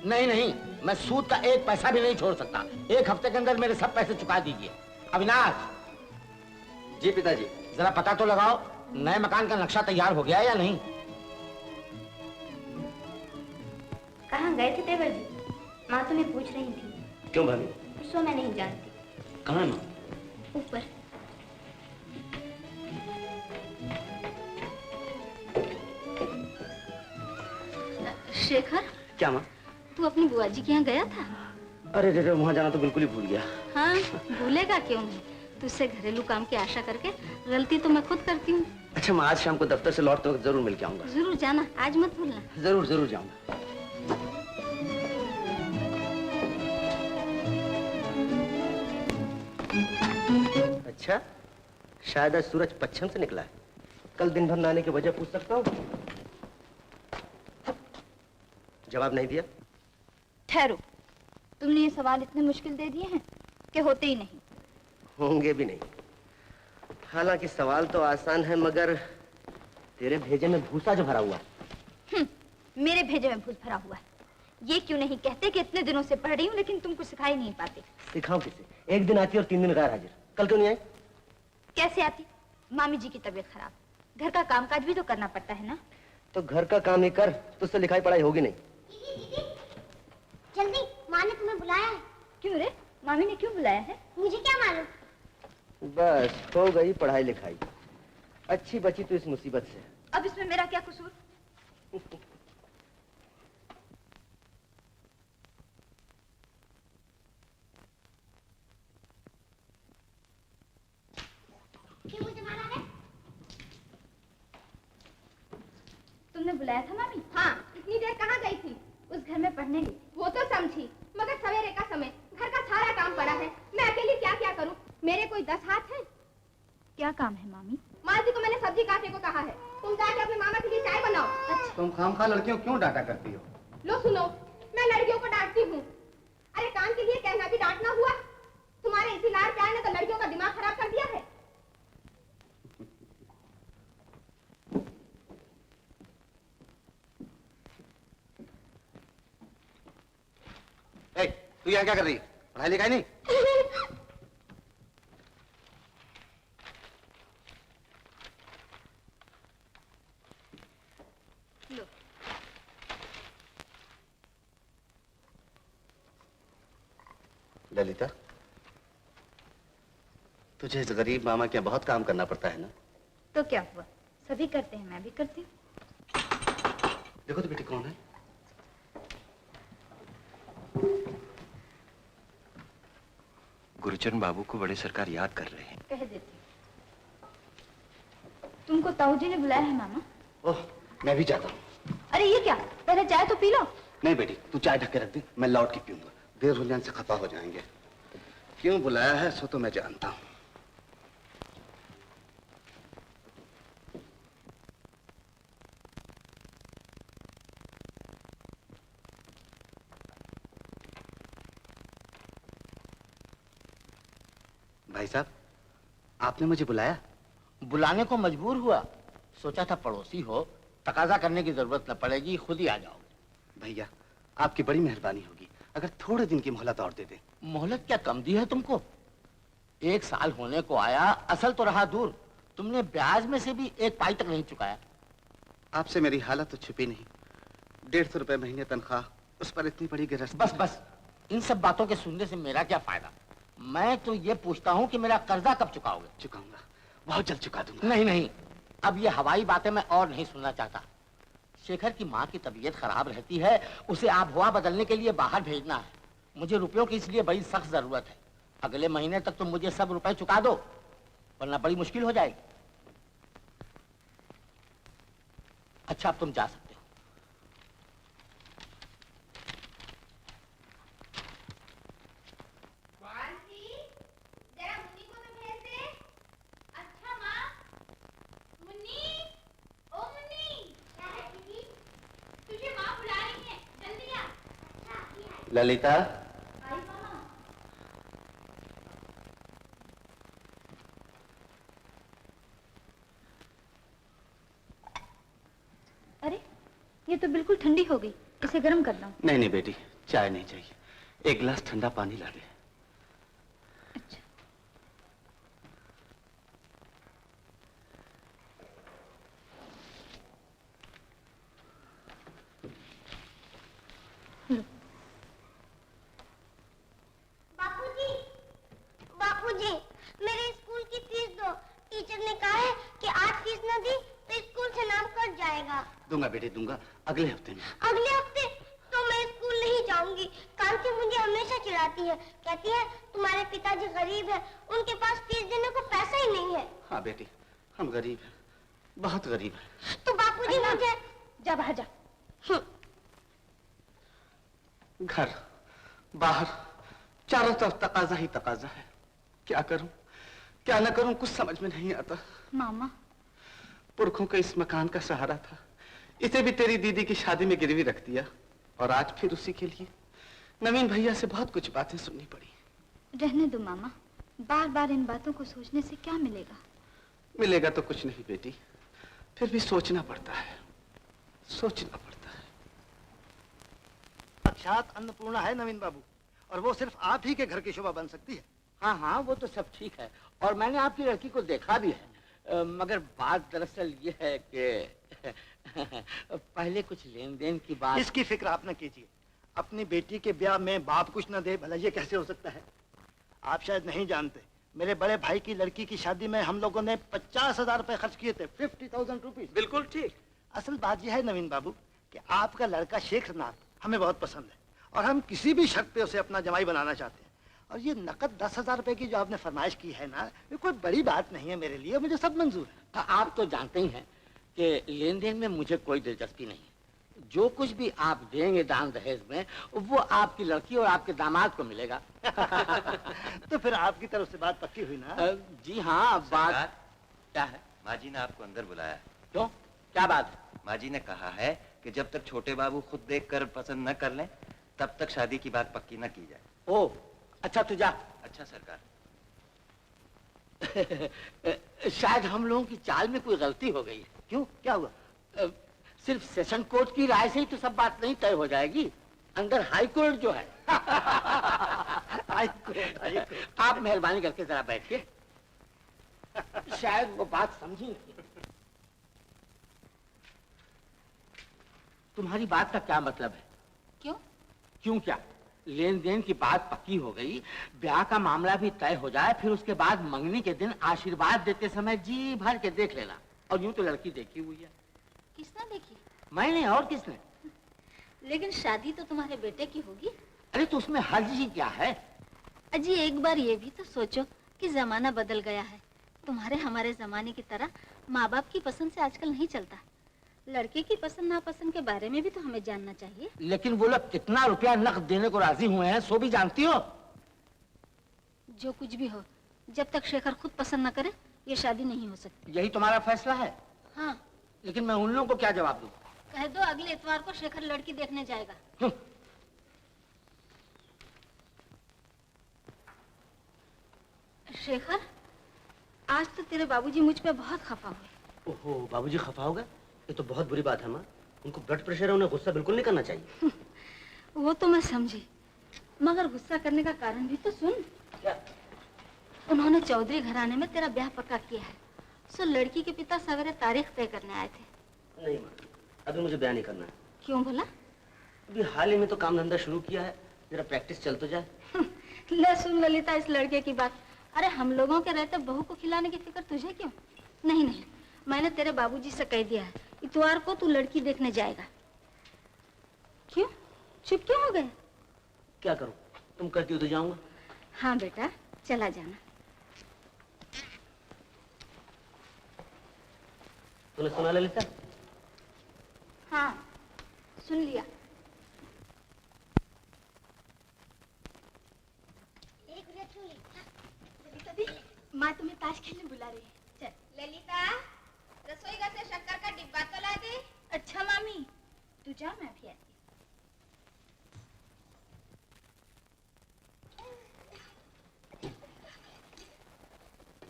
नहीं नहीं, मैं सूद का एक पैसा भी नहीं छोड़ सकता। 1 हफ्ते के अंदर मेरे सब पैसे चुका दीजिए। अविनाश। जी पिताजी। जरा पता तो लगाओ नए मकान का नक्शा तैयार हो गया या नहीं। कहाँ गए थे देवर जी? माँ तुम्हें पूछ रही थी। क्यों भाभी? सो मैं नहीं जानती। कहाँ है माँ? ऊपर। शेखर। क्या माँ? तू अपनी बुआ जी के यहाँ गया था? अरे रे वहाँ जाना तो बिल्कुल ही भूल गया। हाँ, भूलेगा क्यों नहीं? तुझसे घरेलू काम की आशा करके गलती तो मैं खुद करती हूँ। अच्छा मैं आज शाम को दफ्तर से लौटते वक्त जरूर मिल के आऊंगा। जरूर जाना, आज मत भूलना। जरूर जरूर जाऊंगा। अच्छा, शायद आज सूरज पश्चिम से निकला है। कल दिन भर नहाने की वजह पूछ सकता हूँ? जवाब नहीं दिया? ठहरो, तुमने ये सवाल इतने मुश्किल दे दिए हैं कि होते ही नहीं। होंगे भी नहीं। हालांकि सवाल तो आसान है, मगर तेरे भेजे में भूसा जो भरा हुआ है। मेरे भेजे में भूस भरा हुआ है। ये क्यों नहीं कहते कि इतने दिनों से पढ़ रही हूँ लेकिन तुमको सिखा ही नहीं पाते? सिखाऊं किसे? एक दिन आती और 3 दिन गैर हाजिर। कल क्यों नहीं आई? कैसे आती? मामी जी की तबीयत खराब, घर का कामकाज भी तो करना पड़ता है ना। तो घर का काम ही कर, तुझसे लिखाई पढ़ाई होगी नहीं। दीदी, जल्दी, माँ ने तुम्हें बुलाया है। क्यों रे? मामी ने क्यों बुलाया है? मुझे क्या मालूम। बस हो गई पढ़ाई लिखाई। अच्छी बची तू इस मुसीबत से। अब इसमें मेरा क्या कसूर? मुझे मारा है? तुमने बुलाया था मामी? हाँ, इतनी देर कहाँ गई थी? उस घर में पढ़ने गई। वो तो समझी, मगर सवेरे का समय, घर का सारा काम पड़ा है। मैं अकेली क्या क्या करूं? मेरे कोई 10 हाथ हैं। क्या काम है मामी? माँ जी को मैंने सब्जी काटने को कहा है। तुम जाके अपने मामा के लिए चाय बनाओ। अच्छा। तुम खामखा लड़कियों क्यों डांटा करती हो? लो सुनो, मैं लड़कियों को डांटती हूँ। अरे काम के लिए कहना भी डांटना हुआ? तुम्हारे इसी लाड़ प्यार ने तो लड़कियों का दिमाग खराब कर दिया है। तू यहाँ क्या कर रही है? पढ़ाई लिखाई नहीं? लो। ललिता, तुझे इस गरीब मामा के बहुत काम करना पड़ता है ना? तो क्या हुआ, सभी करते हैं, मैं भी करती हूँ। देखो तो बेटी कौन है? गुरुचरण बाबू को बड़े सरकार याद कर रहे हैं। कह देती हूँ। तुमको ताऊ जी ने बुलाया है मामा। ओह, मैं भी जाता हूँ। अरे ये क्या, पहले चाय तो पी लो। नहीं बेटी, तू चाय ढक के रख दे, मैं लौट के पीऊंगा। देर हो जाने से खफा हो जाएंगे। क्यों बुलाया है सो तो मैं जानता हूँ। भाई साहब, आपने मुझे बुलाया? बुलाने को मजबूर हुआ। सोचा था पड़ोसी हो, तकाजा करने की जरूरत न पड़ेगी, खुद ही आ जाओगे। भैया, आपकी बड़ी मेहरबानी होगी अगर थोड़े दिन की मोहलत और दे दें। मोहलत क्या कम दी है तुमको? 1 साल होने को आया, असल तो रहा दूर। तुमने ब्याज में से भी 1 पाई तक नहीं चुकाया। आपसे मेरी हालत तो छुपी नहीं। 150 रुपए महीने तनख्वाह, उस पर इतनी बड़ी गिरफ्त। बस बस, इन सब बातों के सुनने से मेरा क्या फायदा? मैं तो ये पूछता हूँ कि मेरा कर्जा कब चुकाओगे? चुकाऊंगा, बहुत जल्द चुका दूंगा। नहीं नहीं, अब ये हवाई बातें मैं और नहीं सुनना चाहता। शेखर की माँ की तबीयत खराब रहती है, उसे आबहुआ बदलने के लिए बाहर भेजना है। मुझे रुपयों की इसलिए बड़ी सख्त जरूरत है। अगले महीने तक तुम मुझे सब रुपए चुका दो, वरना बड़ी मुश्किल हो जाएगी। अच्छा, अब तुम जा सकते हो। जरा मुन्नी को तो भेज दे। अच्छा माँ, मुन्नी, ओ मुन्नी। क्या है दीदी? तुझे माँ बुला रही है, जल्दी आ। अच्छा, ललिता, आई मामा। अरे ये तो बिल्कुल ठंडी हो गई, इसे से गर्म कर लाऊं? नहीं नहीं बेटी, चाय नहीं चाहिए, एक गिलास ठंडा पानी ला दे। अच्छा। बापूजी, बापूजी, मेरे स्कूल की फीस दो। टीचर ने कहा है कि आज फीस न दी तो स्कूल से नाम कट जाएगा। दूंगा बेटी दूंगा, अगले हफ्ते में। अगले हफ्ते? तो मैं स्कूल नहीं जाऊंगी। कांति मुझे हमेशा चिढ़ाती है, कहती है तुम्हारे पिताजी गरीब है, उनके पास फीस देने को पैसा ही नहीं है। हाँ बेटी, हम गरीब हैं, बहुत गरीब हैं। तो बापूजी मुझे जा बाहर जा। घर बाहर चारों तरफ तकाजा ही तकाजा है। क्या करूं क्या न करूं, कुछ समझ में नहीं आता। मामा, पुरखों के इस मकान का सहारा था, इसे भी तेरी दीदी की शादी में गिरवी रख दिया, और आज फिर उसी के लिए नवीन भैया से बहुत कुछ बातें सुननी पड़ी। रहने दो मामा, बार बार इन बातों को सोचने से क्या मिलेगा? मिलेगा तो कुछ नहीं बेटी, फिर भी सोचना पड़ता है, सोचना पड़ता है। साक्षात अन्नपूर्णा है नवीन बाबू, और वो सिर्फ आप ही के घर की शोभा बन सकती है। हाँ हाँ, वो तो सब ठीक है, और मैंने आपकी लड़की को देखा भी है, मगर बात दरअसल ये है कि पहले कुछ लेन देन की बात। इसकी फिक्र आप न कीजिए। अपनी बेटी के ब्याह में बाप कुछ न दे, भला ये कैसे हो सकता है? आप शायद नहीं जानते, मेरे बड़े भाई की लड़की की शादी में हम लोगों ने 50,000 रुपए खर्च किए थे। 50,000 रुपीज। बिल्कुल ठीक। असल बात यह है नवीन बाबू कि आपका लड़का शेखरनाथ हमें बहुत पसंद है, और हम किसी भी शर्त पे उसे अपना जमाई बनाना चाहते हैं। और ये नकद 10,000 रुपए की जो आपने फरमाइश की है ना, ये कोई बड़ी बात नहीं है मेरे लिए, मुझे सब मंजूर है। आप तो जानते ही हैं कि लेन देन में मुझे कोई दिलचस्पी नहीं है। जो कुछ भी आप देंगे दान दहेज में, वो आपकी लड़की और आपके दामाद को मिलेगा। तो फिर आपकी तरफ से बात पक्की हुई ना? जी हाँ, बात क्या है? माँ जी ने आपको अंदर बुलाया है। क्यों, क्या बात है? माँ जी ने कहा है कि जब तक छोटे बाबू खुद देखकर पसंद न कर लें, तब तक शादी की बात पक्की न की जाए। ओह, अच्छा तू जा। अच्छा सरकार। शायद हम लोगों की चाल में कोई गलती हो गई है। क्यों, क्या हुआ? सिर्फ सेशन कोर्ट की राय से ही तो सब बात नहीं तय हो जाएगी, अंदर हाई कोर्ट जो है। High court. आप मेहरबानी करके जरा बैठिए, शायद वो बात समझी नहीं। तुम्हारी बात का क्या मतलब है? क्यों? क्यों क्या? लेन देन की बात पक्की हो गई, ब्याह का मामला भी तय हो जाए, फिर उसके बाद मंगनी के दिन आशीर्वाद देते समय जी भर के देख लेना। और यूं तो लड़की देखी हुई है। किसने देखी? मैंने, और किसने? लेकिन शादी तो तुम्हारे बेटे की होगी। अरे तो उसमें हर्ज ही क्या है? अजी एक बार ये भी तो सोचो कि जमाना बदल गया है। तुम्हारे हमारे जमाने की तरह माँ बाप की पसंद से आजकल नहीं चलता। लड़के की पसंद नापसंद के बारे में भी तो हमें जानना चाहिए। लेकिन वो लोग कितना रुपया नकद देने को राजी हुए हैं, सो भी जानती हो? जो कुछ भी हो, जब तक शेखर खुद पसंद न करे, ये शादी नहीं हो सकती। यही तुम्हारा फैसला है? हाँ। लेकिन मैं उन लोगों को क्या जवाब दूं? कह दो अगले इतवार को शेखर लड़की देखने जाएगा। शेखर, आज तो तेरे बाबूजी मुझ पे बहुत खफा हुए। ओहो, बाबूजी खफा हो गए? ये तो बहुत बुरी बात है माँ। उनको ब्लड प्रेशर है, उन्हें गुस्सा बिल्कुल नहीं करना चाहिए। वो तो मैं समझी, मगर गुस्सा करने का कारण भी तो सुन। क्या? उन्होंने चौधरी घराने में तेरा ब्याह पक्का किया है, सो लड़की के पिता सवेरे तारीख तय करने आए थे। नहीं माँ, अभी मुझे ब्याह नहीं करना है। क्यों भला? अभी हाल ही में तो काम धंधा शुरू किया है, जरा प्रैक्टिस चल तो जाए। ले सुन ललिता इस लड़के की बात। अरे हम लोगों के रहते बहू को खिलाने की फिक्र तुझे क्यों? नहीं नहीं, मैंने तेरे बाबूजी से कह दिया है, इतवार को तू लड़की देखने जाएगा। क्यों, चुप क्यों हो गए? क्या करूं, तुम कहती हो तो जाऊंगा। हाँ बेटा, चला जाना। तूने सुना ललिता? हाँ, सुन लिया। माँ तुम्हें ताश खेलने बुला रही है। चल। ललिता, रसोई घर से शक्कर का डिब्बा तो ला दे। अच्छा मामी, तू जा, मैं भी आती।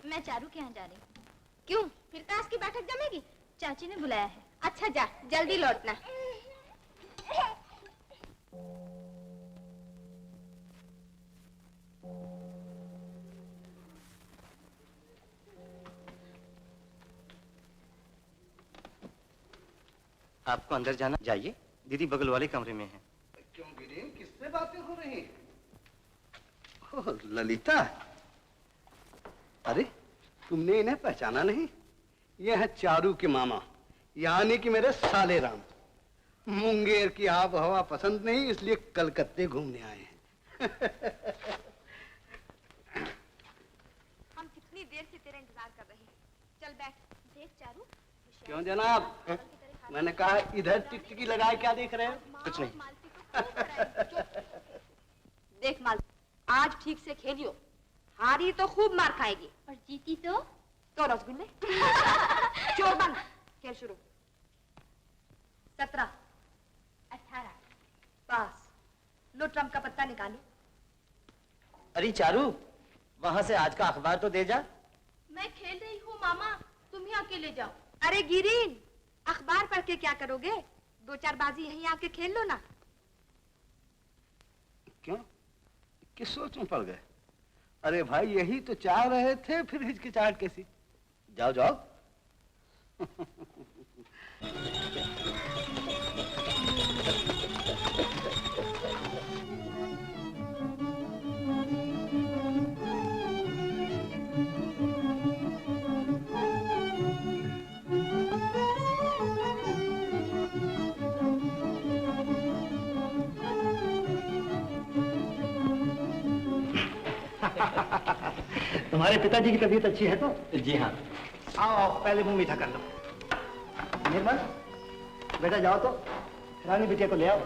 मैं चारू के यहाँ जा रही हूँ। क्यों, फिर ताश की बैठक जमेगी? चाची ने बुलाया है। अच्छा जा, जल्दी लौटना। आपको अंदर जाना, जाइए। दीदी बगल वाले कमरे में है। क्यों गिरीन, किससे बातें हो रही? ओह, ललिता, अरे तुमने इन्हें पहचाना नहीं? ये है चारू के मामा, यानी कि मेरे साले राम। मुंगेर की आब हवा पसंद नहीं, इसलिए कलकत्ते घूमने आए हैं। हम कितनी देर से तेरा इंतजार कर रहे हैं। चल बैठ। देख चारू, क्यों जनाब? मैंने कहा इधर टिकटिकी लगाए क्या देख रहे हो? कुछ नहीं। देख माल, आज ठीक से खेलियो, हारी तो खूब मार खाएगी और जीती तो रसगुल्ले। चोर बन, खेल शुरू। 17, 18। पास। लो ट्रम्प का पत्ता निकालो। अरे चारू, वहां से आज का अखबार तो दे जा। मैं खेल रही हूँ मामा, तुम ही अकेले जाओ। अरे गिरीन, अखबार पढ़ के क्या करोगे? 2-4 बाजी यहीं आके खेल लो ना। क्यों, किस सोच में पड़ गए? अरे भाई यही तो चाह रहे थे, फिर हिचकिचाहट कैसी? जाओ जाओ। तुम्हारे पिताजी की तबीयत अच्छी है तो? जी हाँ। आओ पहले मुंह मीठा कर लो। निर्मल, बेटा जाओ तो रानी बिटिया को ले आओ।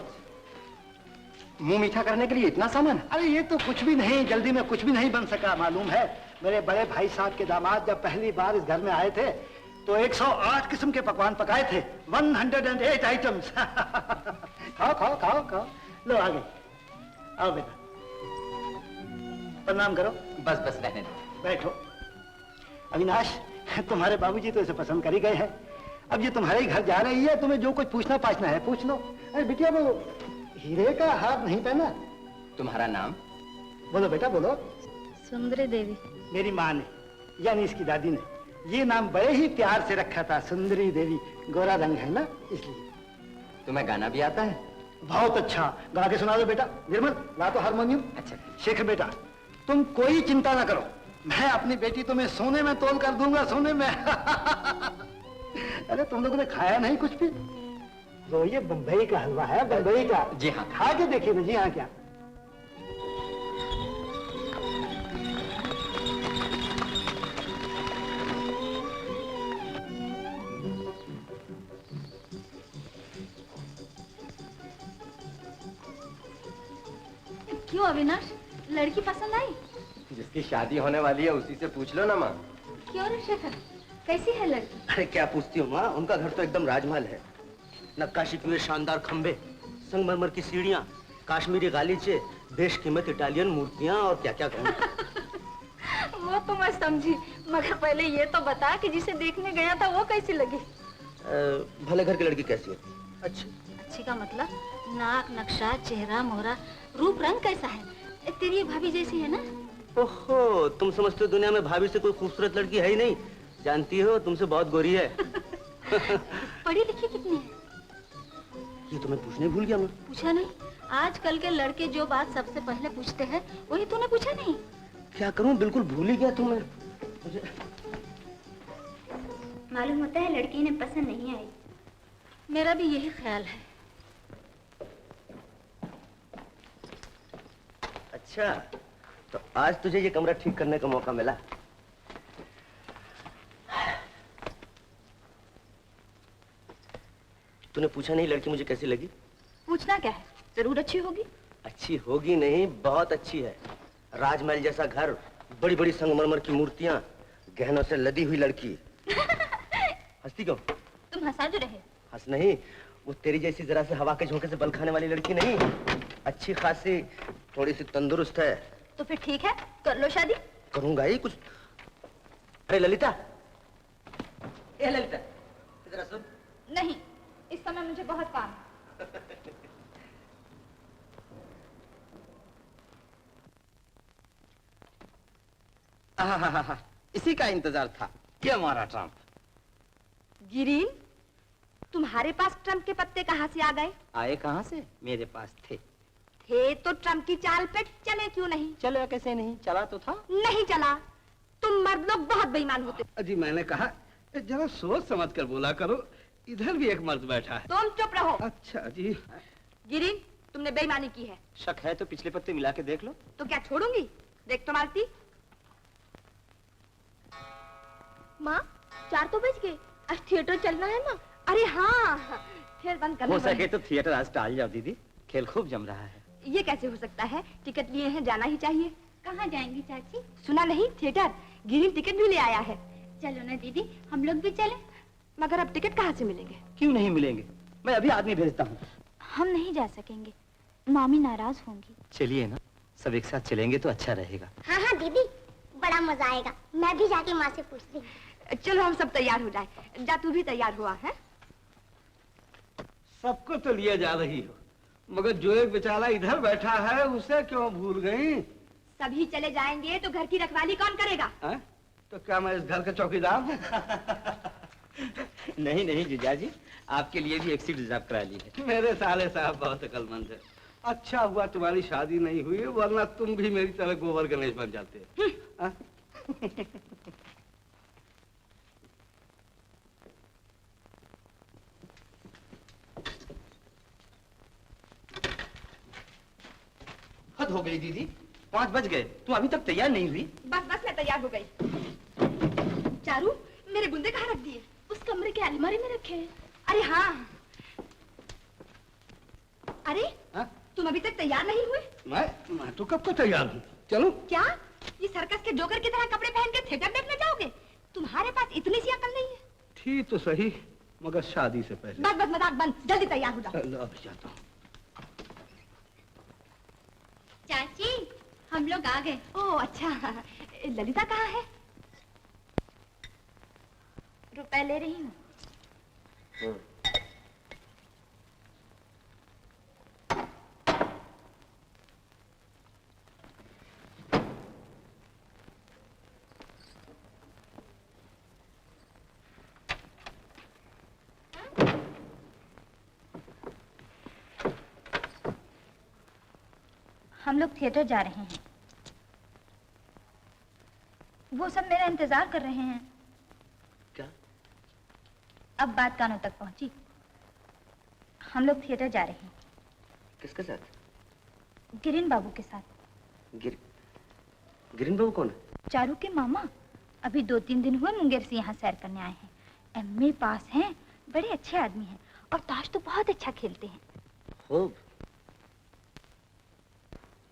मुंह मीठा करने के लिए इतना सामान? अरे ये तो कुछ भी नहीं, जल्दी में कुछ भी नहीं बन सका। मालूम है, मेरे बड़े भाई साहब के दामाद जब पहली बार इस घर में आए थे तो 108 किस्म के पकवान पकाए थे। 108 आइटम्स। खाओ खाओ खाओ खाओ। लो आ गए। आओ बेटा, प्रणाम करो। बस बस रहने दो। बैठो। अविनाश, तुम्हारे बाबूजी तो इसे पसंद कर ही गए हैं। अब ये तुम्हारे ही घर जा रही है, तुम्हें जो कुछ पूछना पाछना है पूछ लो। अरे बिटिया, वो हीरे का हार नहीं पहना? तुम्हारा नाम? बोलो बेटा बोलो। सुंदरी देवी। मेरी माँ ने, यानी इसकी दादी ने, ये नाम बड़े ही प्यार से रखा था, सुंदरी देवी। गोरा रंग है ना, इसलिए। तुम्हें गाना भी आता है? बहुत अच्छा, गा के सुना दो बेटा। निर्मल, ला तो हारमोनियम। अच्छा। शेखर बेटा, तुम कोई चिंता ना करो, मैं अपनी बेटी तुम्हें सोने में तोल कर दूंगा, सोने में। अरे तुम लोगों ने खाया नहीं कुछ भी? तो ये बम्बई का हलवा है, बम्बई का। जी हाँ। खा के देखिए ना। जी हाँ, क्या? क्यों अविनाश, लड़की पसंद आई? जिसकी शादी होने वाली है उसी से पूछ लो ना माँ। क्यों रे शेखर, कैसी है लड़की? अरे क्या पूछती हो माँ, उनका घर तो एकदम राजमहल है। नक्काशी किए शानदार खंबे, संगमरमर की सीढ़ियाँ, काश्मीरी गालीचे, बेशकीमत इटालियन मूर्तियाँ और क्या क्या कहूँ। वो तो मैं समझी, मगर पहले ये तो बता कि जिसे देखने गया था वो कैसी लगी? भले घर की लड़की कैसी है? अच्छी का मतलब नाक, नक्शा, चेहरा, मोहरा, रूप रंग कैसा है? तेरी भाभी जैसी है ना? ओहो, तुम समझते हो दुनिया में भाभी से कोई खूबसूरत लड़की है ही नहीं। जानती हो, तुमसे बहुत गोरी है। पढ़ी लिखी कितनी है? ये तुम्हें पूछने भूल गया मैं। पूछा नहीं? आजकल के लड़के जो बात सबसे पहले पूछते हैं वही तूने पूछा नहीं? क्या करूं, बिल्कुल भूल ही गया तुम्हें। मुझे मालूम होता है लड़की इन्हें पसंद नहीं आई। मेरा भी यही ख्याल है। अच्छा, तो आज तुझे ये कमरा ठीक करने का मौका मिला। तूने पूछा नहीं लड़की मुझे कैसी लगी? पूछना क्या है, जरूर अच्छी होगी। अच्छी होगी नहीं, बहुत अच्छी है। राजमहल जैसा घर, बड़ी बड़ी संगमरमर की मूर्तियां, गहनों से लदी हुई लड़की। हंसती क्यों? तुम हंसा जो रहे। हंस नहीं, वो तेरी जैसी जरा से हवा के झोंके से बल खाने वाली लड़की नहीं, अच्छी खासी, थोड़ी सी तंदुरुस्त है। तो फिर ठीक है, कर लो शादी। करूंगा ही कुछ। अरे ललिता, ए ललिता, जरा सुन। नहीं, इस समय मुझे बहुत काम है। इसी का इंतजार था। ये हमारा ट्रम्प। गिरीन, तुम तुम्हारे पास ट्रम्प के पत्ते कहाँ से आ गए? आए कहाँ से? मेरे पास थे। थे तो ट्रम्प की चाल पे चले क्यों नहीं? चला कैसे नहीं? चला तो था। नहीं चला। तुम मर्द लोग बहुत बेईमान होते। अजी मैंने कहा जरा सोच समझ कर बोला करो, इधर भी एक मर्द बैठा है। तुम चुप रहो। अच्छा जी। गिरी, तुमने बेईमानी की है। शक है तो पिछले पत्ते मिला के देख लो। तो क्या छोड़ूंगी? देख तो मालती। माँ 4 तो बज गए, आज थिएटर चलना है ना। अरे हाँ, खेल बंद करना हो सके तो थिएटर आज टाल जाओ दीदी, खेल खूब जम रहा है। ये कैसे हो सकता है? टिकट लिए हैं, जाना ही चाहिए। कहाँ जाएंगी चाची? सुना नहीं? थिएटर। गिरी टिकट भी ले आया है। चलो ना दीदी, हम लोग भी चले। मगर अब टिकट कहाँ से मिलेंगे? क्यों नहीं मिलेंगे? मैं अभी आदमी भेजता हूँ। हम नहीं जा सकेंगे, मामी नाराज होंगी। चलिए ना, सब एक साथ चलेंगे तो अच्छा रहेगा। हाँ हाँ दीदी, बड़ा मजा आएगा। मैं भी जाके माँ से पूछती हूँ। चलो हम सब तैयार हो जाए। जा तू भी तैयार हुआ है? सबको तो लिया जा रही हो, मगर जो एक बेचारा इधर बैठा है उसे क्यों भूल गई? सभी चले जाएंगे तो घर की रखवाली कौन करेगा? है? तो क्या मैं इस घर का चौकीदार हूँ? नहीं नहीं जीजा जी, आपके लिए भी एक सीट रिजर्व करा ली है। मेरे साले साहब बहुत अकलमंद है। अच्छा हुआ तुम्हारी शादी नहीं हुई, वरना तुम भी मेरी तरह गोबर गणेश बन जाते। हद हो गई दीदी, 5 बज गए, तुम अभी तक तैयार नहीं हुई? बस बस मैं तैयार हो गई। चारू, मेरे बुंदे कहाँ रख दिए? उस कमरे के अलमारी में रखे हैं। अरे हाँ। अरे तुम अभी तक तैयार नहीं हुए? मैं तो कब का तैयार हूँ। चलो। क्या ये सर्कस के जोकर की तरह कपड़े पहन के थिएटर देखने जाओगे? तुम्हारे पास इतनी सी अकल नहीं है? ठीक तो सही, मगर शादी से पहले। बस बस मजाक बंद, जल्दी तैयार हो जाओ। चलो अभी जाता हूँ। चाची, हम लोग आ गए। ओह अच्छा, ललिता कहाँ है? रुपए ले रही हूँ। हम लोग थिएटर जा रहे हैं। वो सब मेरा इंतजार कर रहे हैं। क्या? अब बात कानों तक पहुंची। हम लोग थिएटर जा रहे हैं। किसके साथ? गिरिन बाबू के साथ। गिरिन बाबू कौन है? चारू के मामा। अभी 2-3 दिन हुए मुंगेर से यहाँ सैर करने आए हैं। एमए पास हैं, बड़े अच्छे आदमी हैं और ताश तो बहुत अच्छा खेलते हैं। खूब।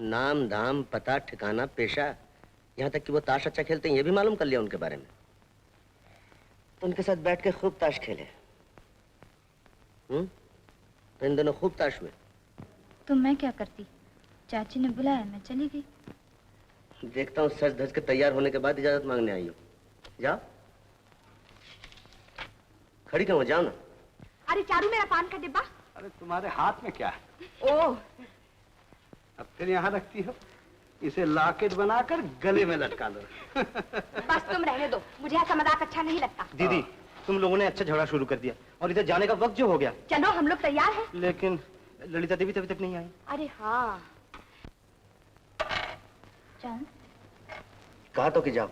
नाम दाम पता ठिकाना पेशा, यहाँ तक कि वो ताश अच्छा खेलते हैं ये भी मालूम कर लिया उनके बारे में। उनके साथ बैठ के खूब ताश खेले। तो इन दोनों खूब ताश हुए। तो मैं क्या करती? चाची ने बुलाया, मैं चली गई। देखता हूँ सज धज के तैयार होने के बाद इजाजत मांगने आई हो। जाओ। खड़ी क्यों हो? जाओ ना। अरे चारू, मेरा पान का डिब्बा। अरे तुम्हारे हाथ में क्या है? ओह, अब फिर यहाँ रखती हो? इसे लॉकेट बनाकर गले में लटका लो। बस तुम रहने दो, मुझे ऐसा मजाक अच्छा नहीं लगता। दीदी, तुम लोगों ने अच्छा झगड़ा शुरू कर दिया और इधर जाने का वक्त जो हो गया। चलो हम लोग तैयार हैं। लेकिन ललिता देवी अभी तक नहीं आई। अरे हाँ। चांद, कहा तो कि जाओ।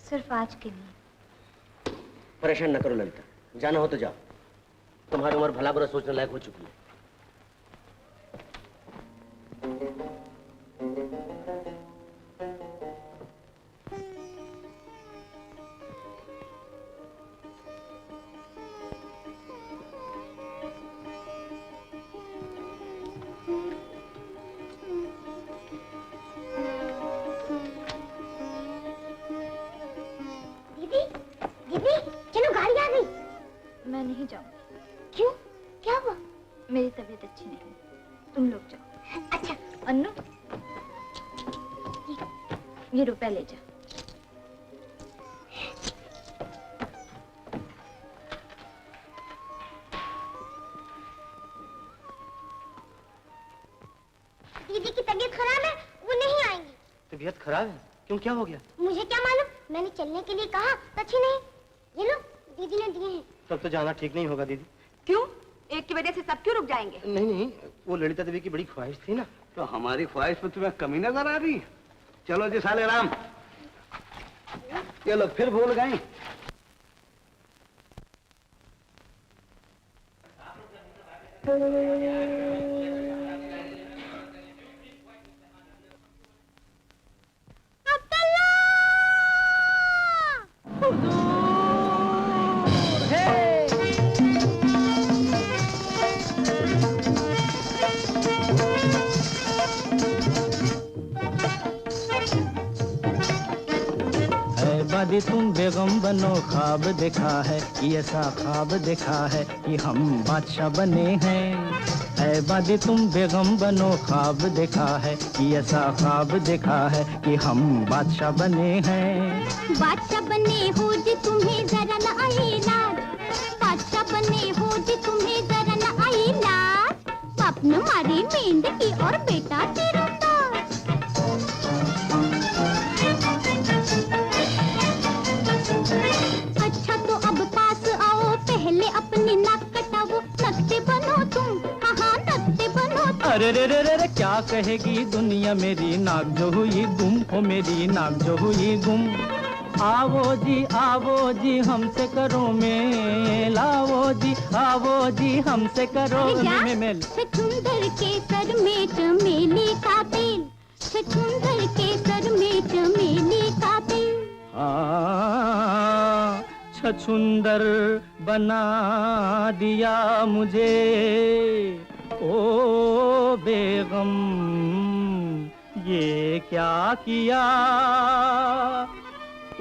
सिर्फ आज के लिए। परेशान न करो ललिता, जाना हो तो जाओ। तुम्हारी उम्र भला बुरा सोचने लायक हो चुकी है। दीदी, दीदी, चलो गाड़ी आ गई। मैं नहीं जाऊंगी। क्यों? क्या हुआ? मेरी तबीयत अच्छी नहीं, तुम लोग जाओ। अच्छा। अन्नू, ये रुपए ले जा। दीदी की तबीयत खराब है, वो नहीं आएंगी। तबीयत खराब है? क्यों, क्या हो गया? मुझे क्या मालूम, मैंने चलने के लिए कहा तो अच्छी नहीं। ये लो दीदी ने दिए हैं। तब तो जाना ठीक नहीं होगा दीदी। क्यों? एक की वजह से सब क्यों रुक जाएंगे? नहीं नहीं, वो ललिता देवी की बड़ी ख्वाहिश थी ना। तो हमारी ख्वाहिश में तुम्हें कमी नजर आ रही? चलो जी साले राम, ये लोग फिर भूल गए। बादी तुम बेगम बनो, ख्वाब देखा है कि ऐसा ख्वाब देखा है कि हम बादशाह बने हैं। ऐ बादी तुम बेगम बनो, ख्वाब देखा है कि ऐसा ख्वाब देखा है कि हम बादशाह बने हैं। बादशाह बने हो जी तुम्हें जरा न आई लाज, बादशाह बने हो जी तुम्हें जरा न आई लाज। बाप न मारी मेंढकी और बेटा तीरंदाज। अच्छा तो अब पास आओ, पहले अपनी नाक कटाओ, नकटे बनो तुम, हाँ नकटे बनो तुम। अरे रे रे रे रे, क्या कहेगी दुनिया मेरी नाक जो हुई गुम, हो मेरी नाक जो हुई गुम। आवो जी हमसे करो मेल, आवो जी हमसे करो मेल। छछूंदर के सर में चमेली का तेल, छछूंदर के सर में चमेली का तेल। हाँ, छछूंदर बना दिया मुझे ओ बेगम, ये क्या किया।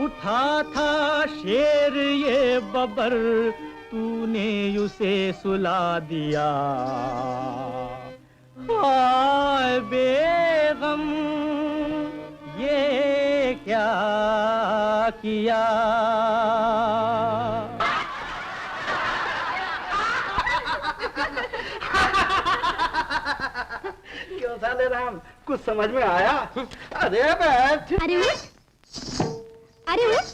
उठा था शेर ये बबर, तूने उसे सुला दिया। हाय बेगम, ये क्या किया। क्यों साले राम, कुछ समझ में आया? अरे बैठ। अरे उठ, अरे उठ।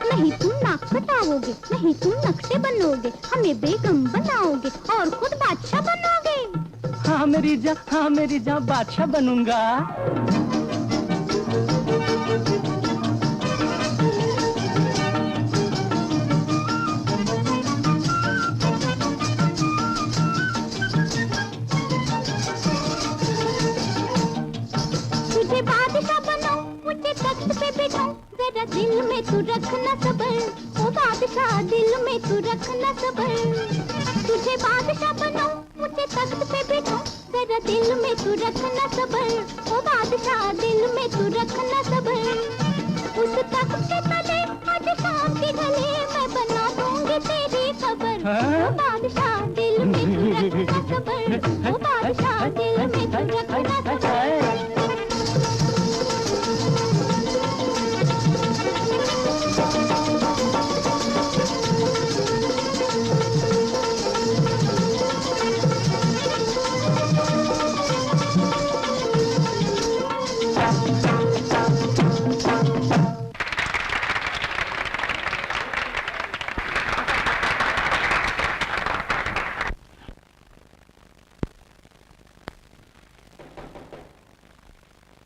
नहीं तुम नाक कटाओगे, नहीं तुम नक्शे बनोगे, हमें बेगम बनाओगे और खुद बादशाह बनोगे। हाँ मेरी जान बादशाह बनूंगा। तुझे बादशाह बनाऊं, मुझे तख्त पे बिठाऊं, जरा दिल में तू रखना सबर, ओ बादशाह दिल में तू रखना सबर। तुझे बादशाह बनाऊं, मुझे तख्त पे बिठाऊं, जरा दिल में तू रखना सबर, ओ बादशाह दिल में तू रखना सबर। उस तख्त के तले आज शाम के गले मैं बना दूंगी तेरी खबर, ओ बादशाह दिल में तू रखना सबर, ओ बादशाह दिल में तू रखना सबर।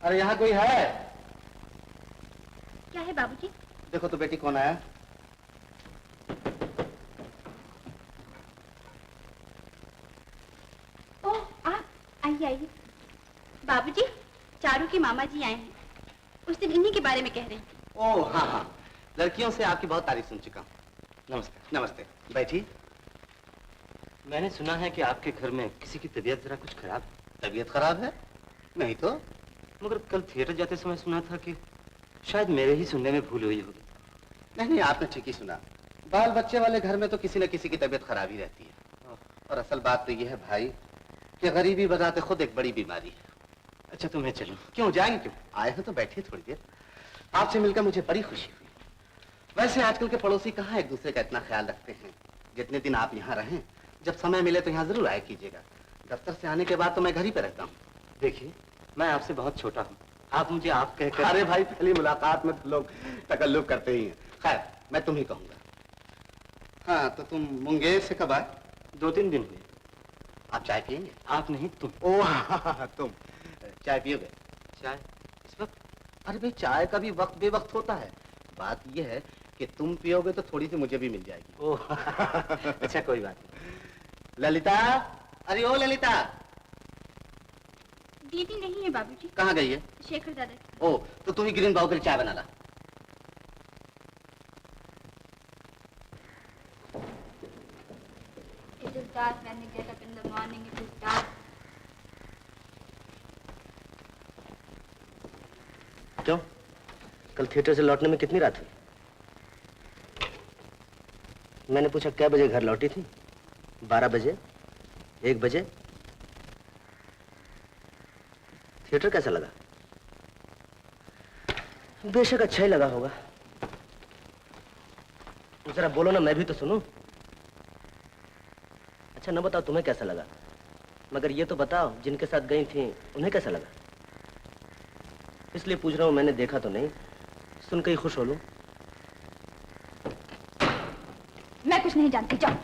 अरे यहाँ कोई है? क्या है बाबूजी? देखो तो बेटी कौन आया। ओह आप आइए आइए। बाबूजी, चारू के मामा जी आए हैं, उस दिन इन्हीं के बारे में कह रहे हैं। ओह हाँ, लड़कियों से आपकी बहुत तारीफ सुन चुका हूँ। नमस्ते। नमस्ते, बैठी। मैंने सुना है कि आपके घर में किसी की तबीयत जरा कुछ खराब। तबीयत खराब है? नहीं तो, मगर कल थिएटर जाते समय सुना था कि शायद मेरे ही सुनने में भूल हुई होगी। नहीं, आपने ठीक ही सुना। बाल बच्चे वाले घर में तो किसी न किसी की तबीयत खराब ही रहती है। और असल बात तो ये है भाई कि गरीबी बजाते खुद एक बड़ी बीमारी है। अच्छा तो मैं चलूं? क्यों जाएंगे क्यों? आए हो तो बैठिए थोड़ी देर। आपसे मिलकर मुझे बड़ी खुशी हुई। वैसे आजकल के पड़ोसी कहाँ एक दूसरे का इतना ख्याल रखते हैं। जितने दिन आप यहाँ रहें, जब समय मिले तो यहाँ जरूर आया कीजिएगा। दफ्तर से आने के बाद तो मैं घर ही पे रहता हूँ। देखिए, मैं आपसे बहुत छोटा हूँ, आप मुझे आप कहकर। अरे भाई, पहली मुलाकात में तो लोग तकल्लुफ करते ही हैं। खैर, मैं तुम ही कहूँगा। हाँ, तो तुम मुंगेर से कब आए? 2-3 दिन हुए। आप चाय पियेंगे? आप नहीं, तुम। ओह, तुम चाय पियोगे? चाय इस वक्त? अरे भाई, चाय का भी वक्त बेवक्त होता है। बात यह है कि तुम पियोगे तो थोड़ी सी मुझे भी मिल जाएगी। ओह अच्छा, कोई बात नहीं। ललिता, अरे ओ ललिता। दीदी नहीं है बाबूजी। कहाँ गई है? शेखर दादा। ओ, तो तू ही गिरिन बाबू के लिए चाय बना ला। It is dark when we get up in the morning. It is dark. क्यों? कल थिएटर से लौटने में कितनी रात हुई? मैंने पूछा क्या बजे घर लौटी थी? 12 बजे? 1 बजे? थिएटर कैसा लगा? बेशक अच्छा ही लगा होगा। जरा बोलो ना, मैं भी तो सुनूं। अच्छा न बताओ तुम्हें कैसा लगा, मगर ये तो बताओ जिनके साथ गई थी उन्हें कैसा लगा। इसलिए पूछ रहा हूं, मैंने देखा तो नहीं, सुन के ही खुश हो लूं। मैं कुछ नहीं जानती, जाओ।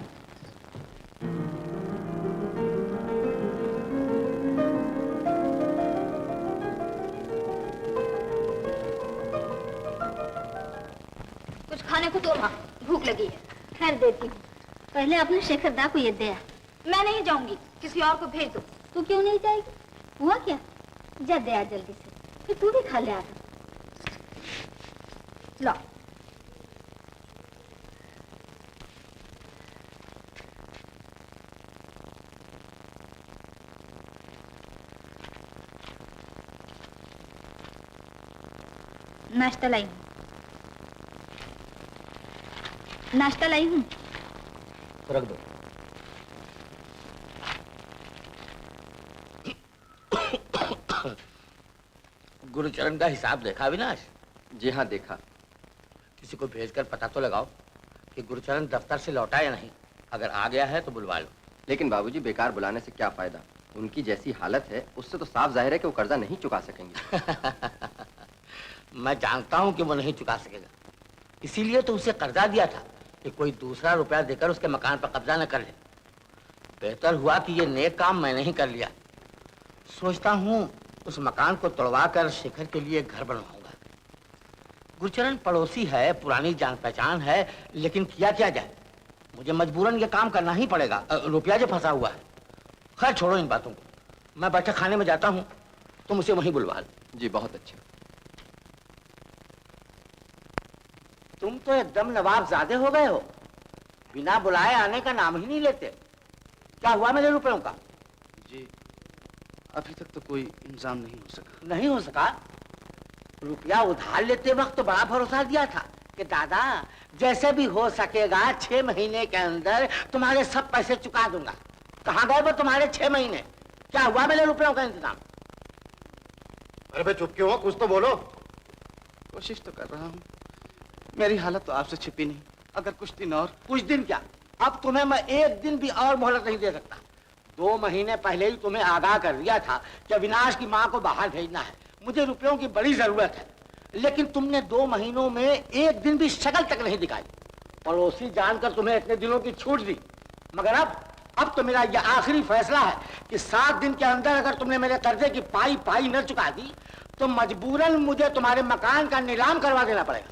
कुछ खाने को दो माँ, भूख लगी है। खैर देती हूँ, पहले अपने शेखर दा को ये दे। मैं नहीं जाऊंगी, किसी और को भेज दो। तू क्यों नहीं जाएगी? हुआ क्या? जा दे आ जल्दी से, फिर तू भी खा ले आकर। लो। नाश्ता लाई हूँ। नाश्ता लाई हूँ। रख दो। गुरुचरण का हिसाब देखा अविनाश? जी हाँ, देखा। किसी को भेजकर पता तो लगाओ कि गुरुचरण दफ्तर से लौटा या नहीं। अगर आ गया है तो बुलवा लो। लेकिन बाबूजी, बेकार बुलाने से क्या फायदा? उनकी जैसी हालत है उससे तो साफ जाहिर है कि वो कर्जा नहीं चुका सकेंगे। मैं जानता हूं कि वो नहीं चुका सकेगा, इसीलिए तो उसे कर्जा दिया था कि कोई दूसरा रुपया देकर उसके मकान पर कब्जा न कर ले। बेहतर हुआ कि ये नेक काम मैंने ही कर लिया। सोचता हूं उस मकान को तोड़वा कर शेखर के लिए घर बनवाऊंगा। गुरचरण पड़ोसी है, पुरानी जान पहचान है, लेकिन किया क्या जाए, मुझे मजबूरन ये काम करना ही पड़ेगा। रुपया जो फंसा हुआ है। खैर छोड़ो इन बातों को, मैं बैठक खाने में जाता हूँ, तुम उसे वहीं बुलवा लो। जी बहुत अच्छा। तुम तो एकदम नवाबजादे हो गए हो, बिना बुलाए आने का नाम ही नहीं लेते। क्या हुआ मेरे रुपयों का? जी अभी तक तो कोई इंतजाम नहीं हो सका। नहीं हो सका? रुपया उधार लेते वक्त तो बड़ा भरोसा दिया था कि दादा जैसे भी हो सकेगा 6 महीने के अंदर तुम्हारे सब पैसे चुका दूंगा। कहाँ गए वो तुम्हारे 6 महीने? क्या हुआ मेरे रुपयों का इंतजाम? अरे भाई चुप क्यों हो, कुछ तो बोलो। कोशिश तो कर रहा हूँ, मेरी हालत तो आपसे छिपी नहीं। अगर कुछ दिन और। कुछ दिन क्या, अब तुम्हें मैं 1 दिन भी और मोहलत नहीं दे सकता। 2 महीने पहले ही तुम्हें आगाह कर दिया था कि अविनाश की माँ को बाहर भेजना है, मुझे रुपयों की बड़ी जरूरत है, लेकिन तुमने 2 महीनों में 1 दिन भी शक्ल तक नहीं दिखाई। पड़ोसी जानकर तुम्हें इतने दिनों की छूट दी, मगर अब तो मेरा यह आखिरी फैसला है कि 7 दिन के अंदर अगर तुमने मेरे कर्जे की पाई पाई न चुका दी तो मजबूरन मुझे तुम्हारे मकान का नीलाम करवा देना पड़ेगा।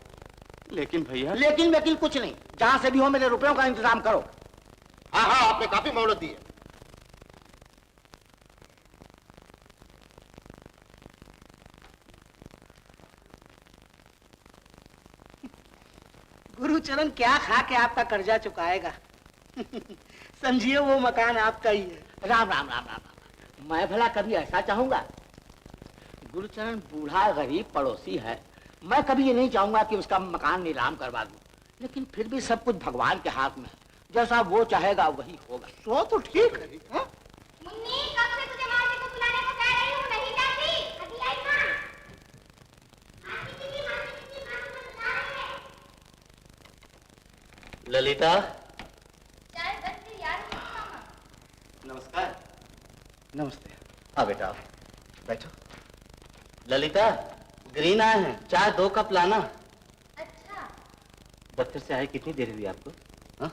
लेकिन भैया। लेकिन वकील कुछ नहीं, जहां से भी हो मेरे रुपयों का इंतजाम करो। हाँ हाँ, आपने काफी मोहलत दी है। गुरुचरण क्या खा के आपका कर्जा चुकाएगा? समझिए वो मकान आपका ही है। राम राम राम राम राम। मैं भला कभी ऐसा चाहूंगा? गुरुचरण बूढ़ा गरीब पड़ोसी है, मैं कभी ये नहीं चाहूंगा कि उसका मकान नीलाम करवा दूं, लेकिन फिर भी सब कुछ भगवान के हाथ में है, जैसा वो चाहेगा वही होगा। सो तो ठीक है। हा? मुन्नी, कब से तुझे मासी को बुलाने को कह रही हूँ, नहीं जाती? अभी आई माँ। मासी जी, मासी को बुला रही है। ललिता, नमस्कार। नमस्ते। हाँ बेटा आओ, बैठो। ललिता, ग्रीन आए हैं, चाय 2 कप लाना। अच्छा। दफ्तर से आए कितनी देर हुई आपको? हाँ,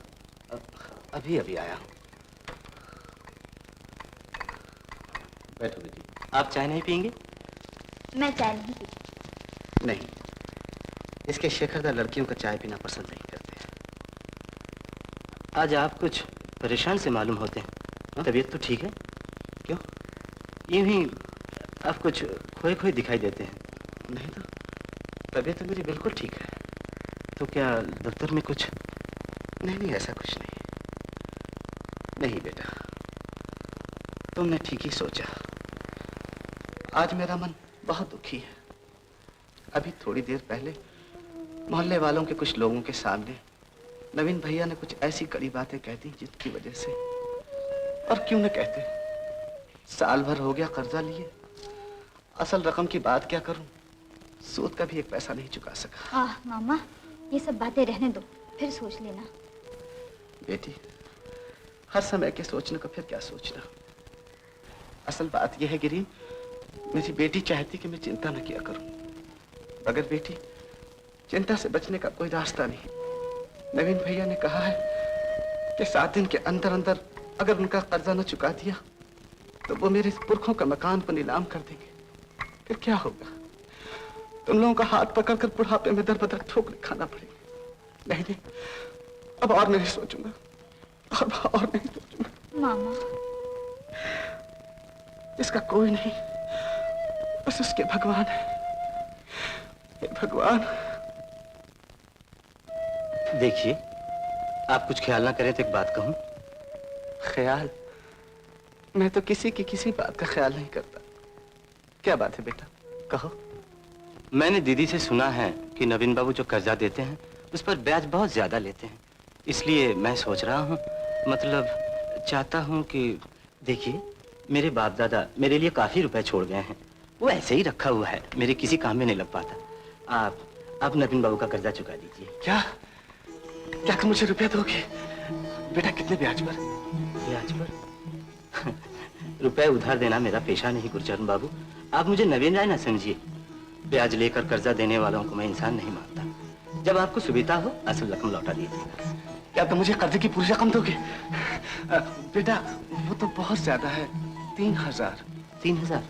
अभी अभी आया हूँ। बैठो बेटी। आप चाय नहीं पियेंगे? मैं चाय नहीं पीती। नहीं, इसके शेखरदा लड़कियों का चाय पीना पसंद नहीं करते। आज आप कुछ परेशान से मालूम होते हैं। तबीयत तो ठीक है? क्यों? यूं ही आप कुछ खोए खोए दिखाई देते हैं। नहीं तो तबीयत तो मेरी बिल्कुल ठीक है। तो क्या दफ्तर में कुछ? नहीं नहीं, ऐसा कुछ नहीं। नहीं बेटा, तुमने ठीक ही सोचा। आज मेरा मन बहुत दुखी है। अभी थोड़ी देर पहले मोहल्ले वालों के कुछ लोगों के सामने नवीन भैया ने कुछ ऐसी कड़ी बातें कह दी जिनकी वजह से, और क्यों न कहते, साल भर हो गया कर्जा लिए। असल रकम की बात क्या करूं, सूद का भी एक पैसा नहीं चुका सका। मामा, ये सब बातें रहने दो, फिर सोच लेना। बेटी, हर समय के सोचने को फिर क्या सोचना। असल बात यह है गिरी, मेरी बेटी चाहती कि मैं चिंता न किया करूं, मगर बेटी चिंता से बचने का कोई रास्ता नहीं। नवीन भैया ने कहा है कि 7 दिन के अंदर अंदर अगर उनका कर्जा न चुका दिया तो वो मेरे पुरखों का मकान पर नीलाम कर देंगे। फिर क्या होगा? तुम लोगों का हाथ पकड़कर बुढ़ापे में दर बदर ठोकर खाना पड़ेगा। नहीं नहीं, अब और नहीं सोचूंगा, अब और नहीं सोचूंगा। मामा, इसका कोई नहीं, बस उसके भगवान है। हे भगवान। देखिए, आप कुछ ख्याल ना करें तो एक बात कहूं। ख्याल? मैं तो किसी की किसी बात का ख्याल नहीं करता। क्या बात है बेटा, कहो। मैंने दीदी से सुना है कि नवीन बाबू जो कर्जा देते हैं उस पर ब्याज बहुत ज्यादा लेते हैं। इसलिए मैं सोच रहा हूँ, मतलब चाहता हूँ कि देखिए, मेरे बाप दादा मेरे लिए काफी रुपए छोड़ गए हैं। वो ऐसे ही रखा हुआ है, मेरे किसी काम में नहीं लग पाता। आप नवीन बाबू का कर्जा चुका दीजिए। क्या क्या तुम मुझे रुपया दोगे? बेटा कितने ब्याज पर? ब्याज पर? रुपए उधार देना मेरा पेशा नहीं गुरचरण बाबू। आप मुझे नवीन राय ना समझिए। ब्याज लेकर कर्जा देने वालों को मैं इंसान नहीं मानता। जब आपको सुविधा हो असल रकम लौटा दीजिएगा। क्या तुम मुझे कर्जे की पूरी रकम दोगे? बेटा वो तो बहुत ज्यादा है, 3000। 3000?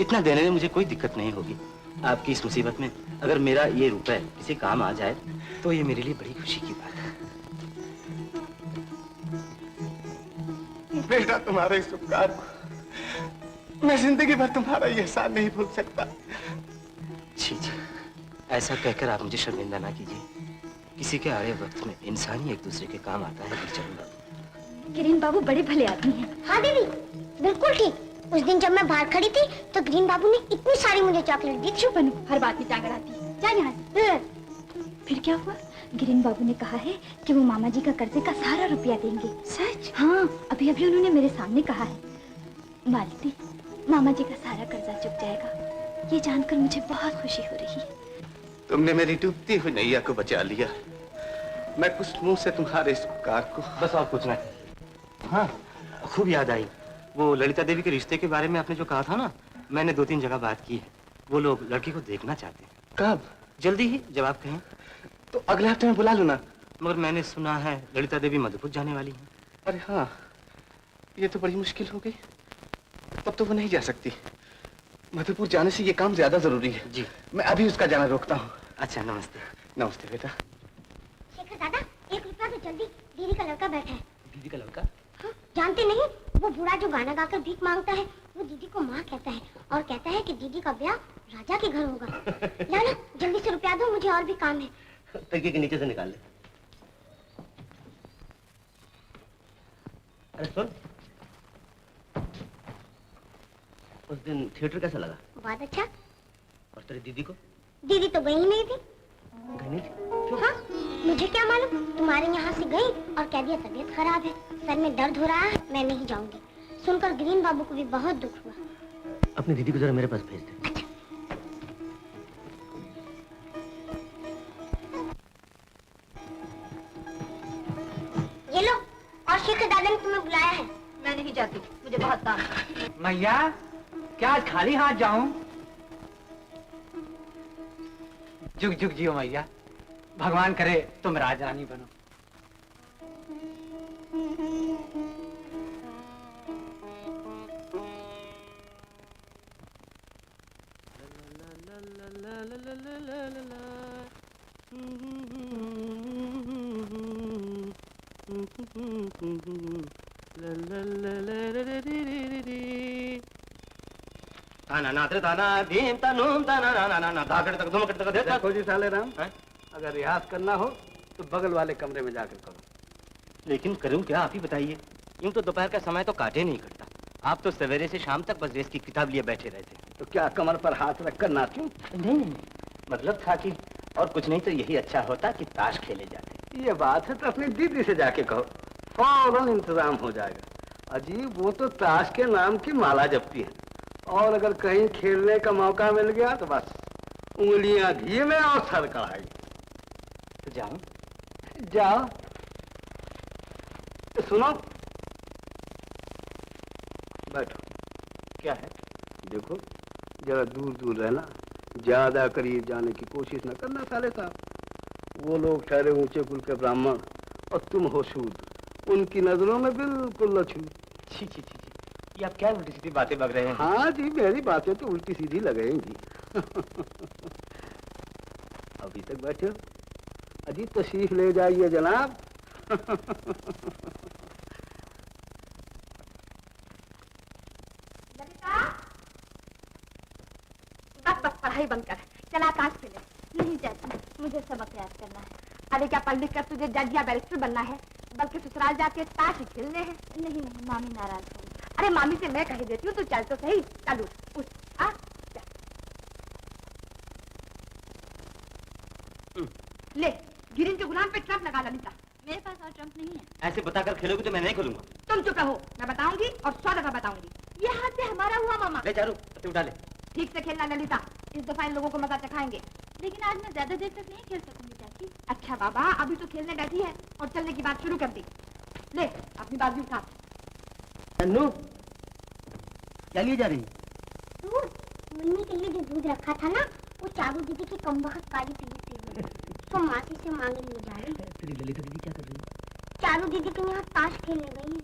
इतना देने में मुझे कोई दिक्कत नहीं होगी। आपकी इस मुसीबत में अगर मेरा ये रुपए किसी काम आ जाए तो ये मेरे लिए बड़ी खुशी की बात है। बेटा तुम्हारे इस उपकार को मैं जिंदगी भर तुम्हारा ये एहसान नहीं भूल सकता। जी जी, ऐसा कहकर आप मुझे शर्मिंदा ना कीजिए। किसी के आड़े वक्त में इंसान ही एक दूसरे के काम आता है गुरचरण बाबू। गिरीन बाबू बड़े भले आदमी हैं। हाँ दीदी, बिल्कुल ठीक। उस दिन जब मैं बाहर खड़ी थी तो ग्रीन बाबू ने इतनी सारी मुझे चॉकलेट दी। चुप बनू, हर बात में टांग अड़ाती है। जा यहाँ से। फिर क्या हुआ? गिरीन बाबू ने कहा है कि वो मामा जी का कर्जे का सारा रुपया देंगे। सच? हाँ, अभी अभी उन्होंने मेरे सामने कहा है। मालती, मामा जी का सारा कर्जा चुक जाएगा, ये जानकर मुझे बहुत खुशी हो रही है। तुमने मेरी डूबती हुई नैया को बचा लिया। मैं कुछ मुंह से तुम्हारे इस उपकार को, बस और कुछ नहीं। हाँ, खूब याद आई। वो ललिता देवी के रिश्ते के बारे में आपने जो कहा था ना, मैंने 2-3 जगह बात की है। वो लोग लड़की को देखना चाहते हैं। कब? जल्दी ही, जब आप कहें। तो अगले हफ्ते में बुला लो ना। मगर मैंने सुना है ललिता देवी मधुपुर जाने वाली है। अरे हाँ, ये तो बड़ी मुश्किल हो गई। तब तो वो नहीं जा सकती। मधुपुर जाने से ये काम ज्यादा जरूरी है। जी, मैं अभी उसका जाना रोकता हूँ। अच्छा, नमस्ते। नमस्ते बेटा। शेखर दादा, 1 रुपया तो जल्दी। दीदी का लड़का बैठा है। दीदी का लड़का? हाँ, जानते नहीं, वो बूढ़ा जो गाना गाकर भीख मांगता है, वो दीदी को माँ कहता है और कहता है कि दीदी का ब्याह राजा के घर होगा। लाला, जल्दी से रुपया दो, मुझे और भी काम है। तकिए के नीचे से निकाल ले। अरे सुन, उस दिन थिएटर कैसा लगा? बहुत अच्छा। और तेरी दीदी को? दीदी तो गई नहीं थी। गई नहीं थी? हाँ, मुझे क्या मालूम, तुम्हारे यहाँ से गई और कह दिया तबीयत खराब है, सर में दर्द हो रहा है, मैं नहीं जाऊंगी। सुनकर ग्रीन बाबू को भी बहुत दुख हुआ। अपनी दीदी को जरा मेरे पास भेज दे। अच्छा। ये लो, और शेखर दादा ने तुम्हें बुलाया है। मैं नहीं जाती, मुझे बहुत काम है। मैया, क्या आज खाली हाथ जाऊं? जुग जुग जियो मैया, भगवान करे तुम राजरानी बनो। देखो जी साले राम, अगर रियाज करना हो तो बगल वाले कमरे में जाकर करो। लेकिन करूं क्या, आप ही बताइए। यूं तो दोपहर का समय तो काटे नहीं करता। आप तो सवेरे से शाम तक बस रेस की किताब लिए बैठे रहते। तो क्या कमर पर हाथ रखकर नाचूं? नहीं, मतलब था कि और कुछ नहीं तो यही अच्छा होता कि ताश खेले जाते। ये बात है तो अपनी दीदी से जाके कहो, फौरन इंतजाम हो जाएगा। अजीब, वो तो ताश के नाम की माला जपती है, और अगर कहीं खेलने का मौका मिल गया तो बस उंगलियां घी में और सर कढ़ाई। तो जाऊं? जाओ। तो सुनो, बैठो। क्या है? देखो, जरा दूर दूर रहना, ज्यादा करीब जाने की कोशिश न करना साले साहब। वो लोग ठहरे ऊंचे कुल के ब्राह्मण और तुम हो शूद्र, उनकी नजरों में बिल्कुल लछू। छी छी छी, ये आप क्या उल्टी सीधी बातें बक रहे हैं? हाँ जी, मेरी बातें तो उल्टी सीधी लगेंगी। अभी तक बैठे हो, अजी तशरीफ ले जाइए जनाब। बस पढ़ाई बंद कर, चला आकाश खेले। नहीं चाची, मुझे सबक याद करना है। अरे क्या पढ़ लिख कर तुझे जज या बैरिस्टर बनना है, बल्कि ससुराल जाके ताश ही खेलने हैं। नहीं नहीं, मामी नाराज होंगी। अरे मामी से मैं कह देती हूँ, तू चल तो सही। चल उठ, आ ले, गिरिन के गुलाम पे ट्रम्प लगा ललिता। मेरे पास और ट्रम्प नहीं है। ऐसे बताकर खेलोगे तो मैं नहीं खेलूंगा। तुम चुप रहो, मैं बताऊंगी और 100 दफा बताऊंगी। ये हाथ से हमारा हुआ मामा। ले चारू, पत्ते उठा ले। ठीक से खेलना ललिता, इस दफा इन लोगों को मजा चखाएंगे। लेकिन आज मैं ज्यादा देर तक नहीं खेल सकूंगी चाची। अच्छा बाबा, अभी तो खेलने बैठी है और चलने की बात शुरू कर दी। ले अपनी बाजू उठा। अन्नू, क्या लिए जा रही? दूध, मम्मी के लिए जो दूध रखा था ना, वो चारू दीदी की कमबख्त काली पीली थी, तो मासी से मांगने ले जा रही। तेरी ललिता दीदी क्या कर रही है? चारू दीदी के यहाँ ताश खेलने गई।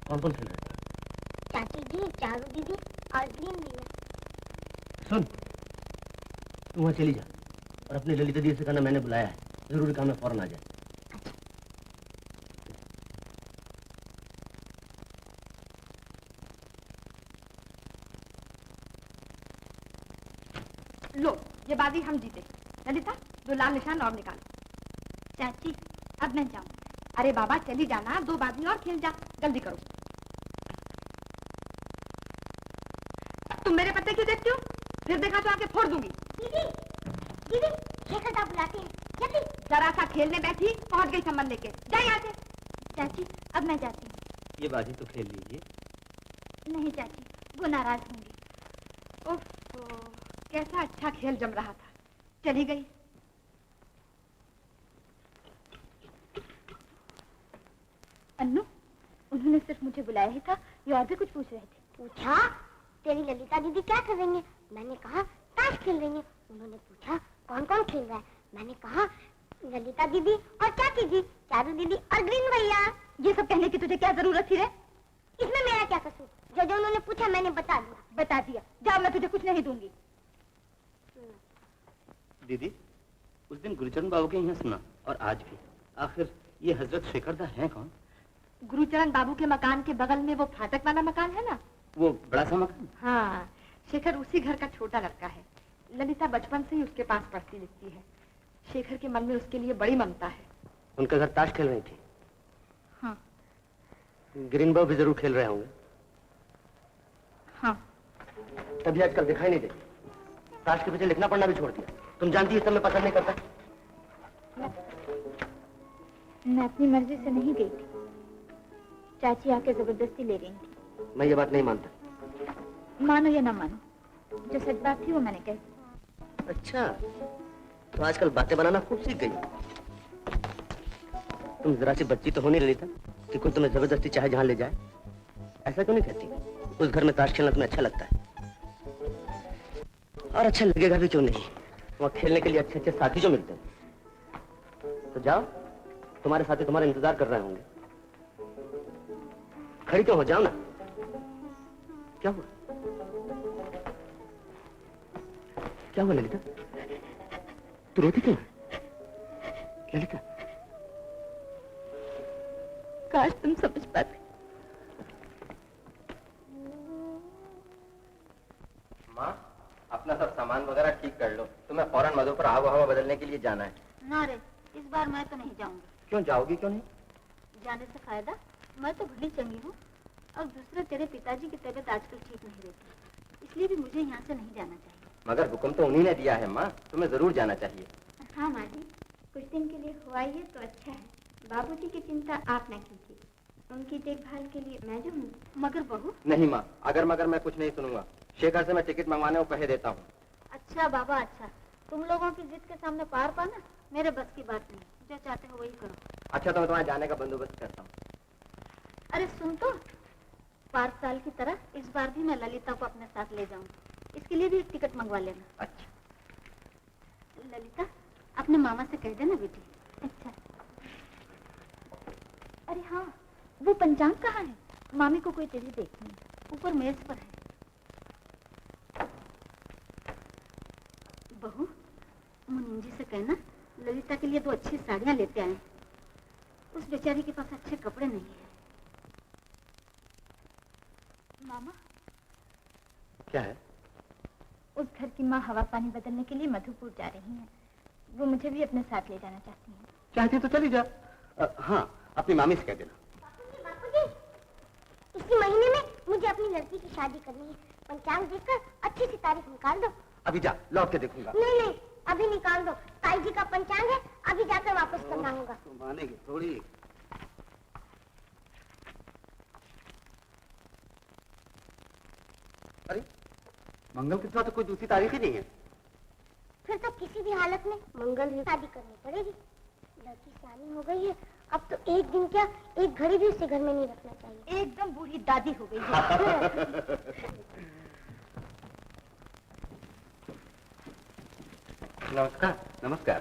कौन कौन खेल रहा है? चाची जी, चारू दीदी और ग्रीन भैया। सुन, तू वहाँ चली जा और अपनी ललिता दीदी से कहना मैंने बुलाया है, जरूरी काम है, फौरन आ जाए। लो, ये बाजी हम जीते। ललिता, 2 लाल निशान और निकालो। चाची, अब मैं जाऊँ? अरे बाबा चली जाना, 2 बाजी और खेल जा, जल्दी करो। तुम मेरे पत्ते क्यों देखती हो? फिर देखा तो आके फोड़ दूंगी। दीदी, दीदी, शेखर दा बुलाते हैं, जल्दी। जरा सा खेलने बैठी, पहुंच गई संबंध लेके। जा यहाँ से। चाची, अब मैं जाती हूँ। ये बाजी तो खेल लीजिए। नहीं चाची, वो नाराज होंगी। ओह, कैसा अच्छा खेल जम रहा था, चली गई। अन्नू, उन्होंने सिर्फ मुझे बुलाया ही था या और भी कुछ पूछ रहे थे? पूछा, तेरी ललिता दीदी क्या कर रही है? मैंने कहा ताश खेल रही है। उन्होंने पूछा कौन कौन खेल रहा है? मैंने कहा ललिता दीदी और चाची जी, चारू दीदी और ग्रीन भैया। ये सब कहने की तुझे क्या जरूरत थी रे? इसमें मेरा क्या कसूर? जो जो उन्होंने पूछा मैंने बता दिया। बता दिया, जा, मैं तुझे कुछ नहीं दूंगी। दीदी, उस दिन गुरुचरण बाबू के यहाँ सुना और आज भी। आखिर ये हजरत शेखरदा है कौन? गुरुचरण बाबू के मकान के बगल में वो फाटक वाला मकान है ना, वो बड़ा सा मकान? हाँ, शेखर उसी घर का छोटा लड़का है। ललिता बचपन से ही उसके पास पढ़ती लिखती है। शेखर के मन में उसके लिए बड़ी ममता है। उनका घर ताश खेल रही थी? हाँ। गिरिन बाबू भी जरूर खेल रहे होंगे। हाँ। तभी आजकल दिखाई नहीं देती। ताश के पीछे लिखना पढ़ना भी छोड़ दिया। तुम जानती है, सब मैं पसंद नहीं करता। मैं अपनी मर्जी से नहीं गई थी, चाची आके जबरदस्ती ले गई थी। मैं ये बात नहीं मानता। मानो या ना मानो, जो सच बात थी वो मैंने कही। अच्छा, तो आजकल बातें बनाना खूब सीख गई। तुम जरा सी बच्ची तो हो नहीं रही था कि कोई तुम्हें जबरदस्ती चाहे जहां ले जाए। ऐसा क्यों नहीं कहती? उस घर में ताश खेलना तुम्हें अच्छा लगता है, और अच्छा लगेगा भी क्यों नहीं। वहाँ खेलने के लिए अच्छे अच्छे साथी जो मिलते हैं। तो जाओ, तुम्हारे साथी तुम्हारा इंतजार कर रहे होंगे। खड़ी क्यों हो, जाओ ना। क्या हुआ? क्या हुआ ललिता? तू रोती क्यों है? ललिता, काश तुम समझ पाते। माँ, अपना सब सामान वगैरह ठीक कर लो, तुम्हें फौरन मधुपुर आबो हवा बदलने के लिए जाना है। ना रे, इस बार मैं तो नहीं जाऊंगी। क्यों जाओगी, क्यों नहीं? जाने से फायदा, मैं तो भली चंगी हूँ, और दूसरे तेरे पिताजी की तबीयत आजकल ठीक नहीं रहती, इसलिए भी मुझे यहाँ से नहीं जाना चाहिए। मगर हुक्म तो उन्हीं ने दिया है माँ, तुम्हें जरूर जाना चाहिए। हाँ माँ जी, कुछ दिन के लिए हो आइए तो अच्छा है। बाबूजी की चिंता आप न कीजिए, उनकी देखभाल के लिए मैं जो हूँ। मगर बहू? नहीं माँ, अगर मगर मैं कुछ नहीं सुनूंगा। शेखर से मैं टिकट मंगवाने को कहे देता हूँ। अच्छा बाबा अच्छा, तुम लोगों की जिद के सामने पार पाना मेरे बस की बात नहीं। जो चाहते हो वही करो। अच्छा, तो मैं तुम्हारे जाने का बंदोबस्त करता हूँ। अरे सुन तो, 5 साल की तरह इस बार भी मैं ललिता को अपने साथ ले जाऊंगी। इसके लिए भी एक टिकट मंगवा लेना। अच्छा। ललिता, अपने मामा से कह देना बेटी। अच्छा। अरे हाँ, वो पंचांग कहाँ है? मामी को कोई तेजी देखनी। ऊपर मेज पर है। बहू, मुनीम जी से कहना ललिता के लिए 2 अच्छी साड़ियां लेते आए। उस बेचारी के पास अच्छे कपड़े नहीं है। मामा, क्या है? उस घर की माँ हवा पानी बदलने के लिए मधुपुर जा रही हैं। वो मुझे भी अपने साथ ले जाना चाहती हैं। चाहती तो चली जा। हाँ, अपनी मामी से कह देना। बापूजी, इसी महीने में मुझे अपनी लड़की की शादी करनी है। पंचांग देखकर अच्छी सी तारीख निकाल दो। अभी जा, लौट के देखूंगा। नहीं नहीं, अभी निकाल दो। ताई जी का पंचांग है, अभी जाकर वापस करना होगा। तो मानेगी थोड़ी। अरे, मंगल के साथ तो कोई दूसरी तारीख ही नहीं है। फिर तो किसी भी हालत में मंगल ही शादी करनी पड़ेगी। लड़की सियानी हो गई है, अब तो एक दिन क्या, एक घड़ी भी उसे घर में नहीं रखना चाहिए। एकदम बूढ़ी दादी हो गई है। नमस्कार। नमस्कार।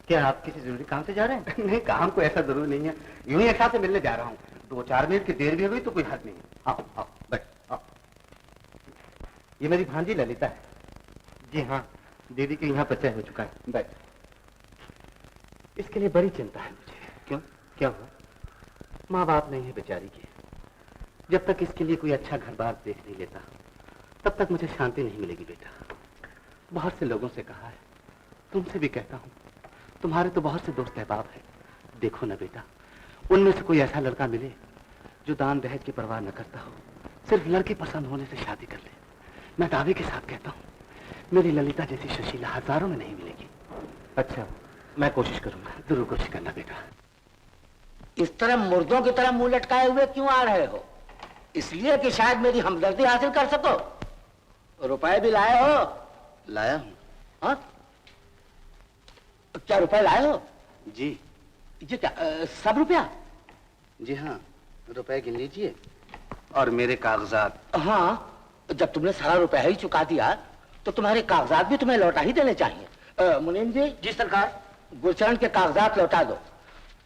क्या आप किसी जरूरी काम से जा रहे हैं? नहीं, काम कोई ऐसा जरूरी नहीं है, यूं ही एक से मिलने जा रहा हूँ। 2-4 मिनट की देर भी हो गई तो कोई हद नहीं है। आओ आओ, बैठ आओ। ये मेरी भांजी ललिता है। जी हाँ, दीदी के यहाँ परिचय हो चुका है। बैठ। इसके लिए बड़ी चिंता है मुझे। क्यों, क्या हुआ? माँ बाप नहीं है बेचारी की। जब तक इसके लिए कोई अच्छा घर बार देख नहीं लेता, तब तक मुझे शांति नहीं मिलेगी बेटा। बहुत से लोगों से कहा है, तुमसे भी कहता हूँ, तुम्हारे तो बहुत से दोस्त अहबाब हैं। देखो ना बेटा, उनमें से कोई ऐसा लड़का मिले जो दान दहेज की परवाह न करता हो, सिर्फ लड़की पसंद होने से शादी कर ले। मैं दावे के साथ कहता हूँ, मेरी ललिता जैसी सुशीला हजारों में नहीं मिलेगी। अच्छा, मैं कोशिश करूंगा। जरूर कोशिश करना बेटा। इस तरह मुर्दों की तरह मुंह लटकाए हुए क्यों आ रहे हो? इसलिए कि शायद मेरी हमदर्दी हासिल कर सको। रुपए भी लाए हो? लाया हूँ। हाँ? क्या रुपए लाए हो? जी। ये क्या, सब रुपया? जी हाँ, रुपए गिन लीजिए और मेरे कागजात। हाँ, जब तुमने सारा रुपया ही चुका दिया तो तुम्हारे कागजात भी तुम्हें लौटा ही देने चाहिए। मुनीम जी। जी सरकार। गुरचरण के कागजात लौटा दो।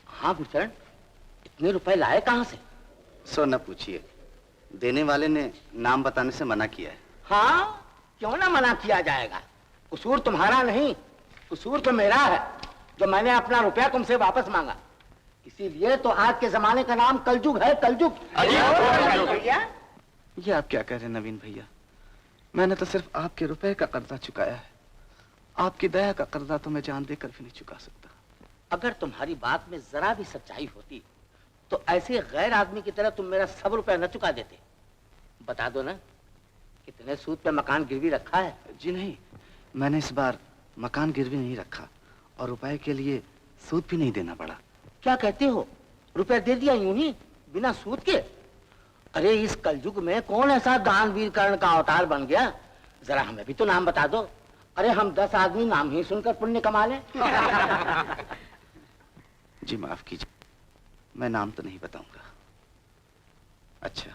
हाँ गुरचरण, इतने रुपए लाए कहाँ से? सो न पूछिए, देने वाले ने नाम बताने से मना किया है। हाँ, क्यों ना मना किया जाएगा? कसूर तुम्हारा नहीं, कसूर तो मेरा है जो मैंने अपना रुपया तुमसे वापस मांगा। इसीलिए तो आज के जमाने का नाम कलयुग है, कलयुग। भैया, ये आप क्या कह रहे हैं नवीन भैया? मैंने तो सिर्फ आपके रुपए का कर्जा चुकाया है। आपकी दया का कर्जा तो मैं जान देकर भी नहीं चुका सकता। अगर तुम्हारी बात में जरा भी सच्चाई होती तो ऐसे गैर आदमी की तरह तुम मेरा सब रुपया न चुका देते। बता दो ना, कितने सूद पे मकान गिरवी रखा है? जी नहीं, मैंने इस बार मकान गिरवी नहीं रखा और रुपए के लिए सूद भी नहीं देना पड़ा। क्या कहते हो? रुपया दे दिया यूं ही बिना सूद के? अरे इस कलयुग में कौन ऐसा दानवीर कर्ण का अवतार बन गया? जरा हमें भी तो नाम बता दो। अरे हम 10 आदमी नाम ही सुनकर पुण्य कमा लें। जी माफ कीजिए, मैं नाम तो नहीं बताऊंगा। अच्छा,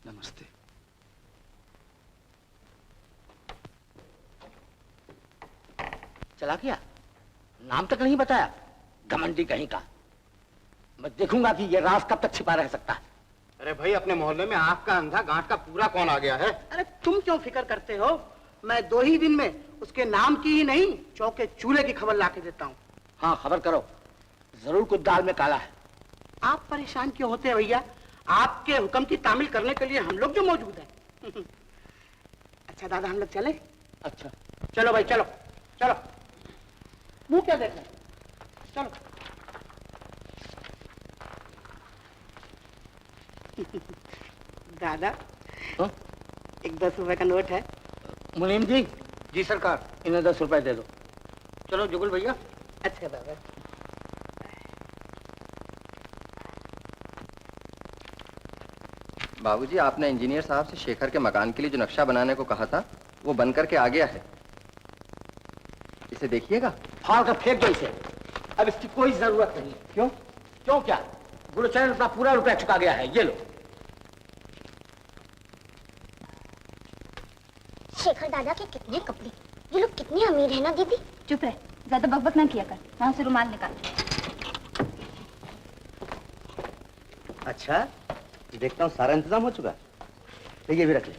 नमस्ते। चला गया, नाम तक नहीं बताया, घमंडी कहीं का। मैं देखूंगा कि ये राज कब तक छिपा रह सकता है। अरे भाई, अपने मोहल्ले में आँख का अंधा गांठ का पूरा कौन आ गया है? अरे तुम क्यों फिक्र करते हो? मैं 2 ही दिन में उसके नाम की ही नहीं, चौके चूल्हे की खबर लाके देता हूँ। हाँ, खबर करो, जरूर कुछ दाल में काला है। आप परेशान क्यों होते हैं भैया? आपके हुक्म की तामील करने के लिए हम लोग जो मौजूद हैं। अच्छा दादा, हम लोग चले? अच्छा चलो भाई, चलो चलो। मुंह क्या देख रहे हैं? चलो। दादा, एक 10 रुपए का नोट है। मुनीम जी। जी सरकार। इन्हें 10 रुपए दे दो। चलो जुगल भैया। अच्छा दादा। बाबूजी, आपने इंजीनियर साहब से शेखर के मकान के लिए जो नक्शा बनाने को कहा था, वो बन करके आ गया है। इसे देखिएगा। फाड़ कर फेंक दो इसे, अब इसकी कोई जरूरत नहीं। क्यों? क्यों क्या? गुरुचरण अपना पूरा रुपया चुका गया है, ये लो। शेखर दादा के कितने कपड़े, ये लोग कितने अमीर है ना दीदी। चुप रह, ज्यादा बकबक ना किया कर। वहां से रुमाल निकाल। अच्छा, देखता हूँ सारा इंतजाम हो चुका है। ये भी रख ले,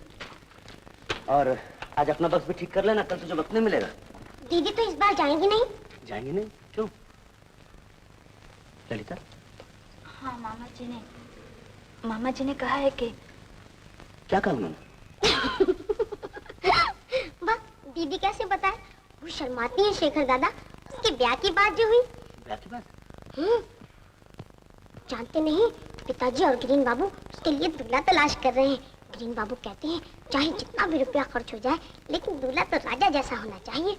और आज अपना बक्स भी ठीक कर लेना, कल तुझे वक्त नहीं मिलेगा। दीदी तो इस बार जाएंगी नहीं? जाएंगे नहीं? क्यों ललिता? हाँ, मामा जी ने कहा है कि। क्या कहा उन्होंने? बस दीदी कैसे बताए, वो शर्माती है शेखर दादा। उसके ब्याह की बात जो हुई। ब्याह की बात? जानते नहीं, पिताजी और ग्रीन बाबू उसके लिए दूल्हा तलाश कर रहे हैं। ग्रीन बाबू कहते हैं चाहे जितना भी रुपया खर्च हो जाए, लेकिन दूल्हा तो राजा जैसा होना चाहिए।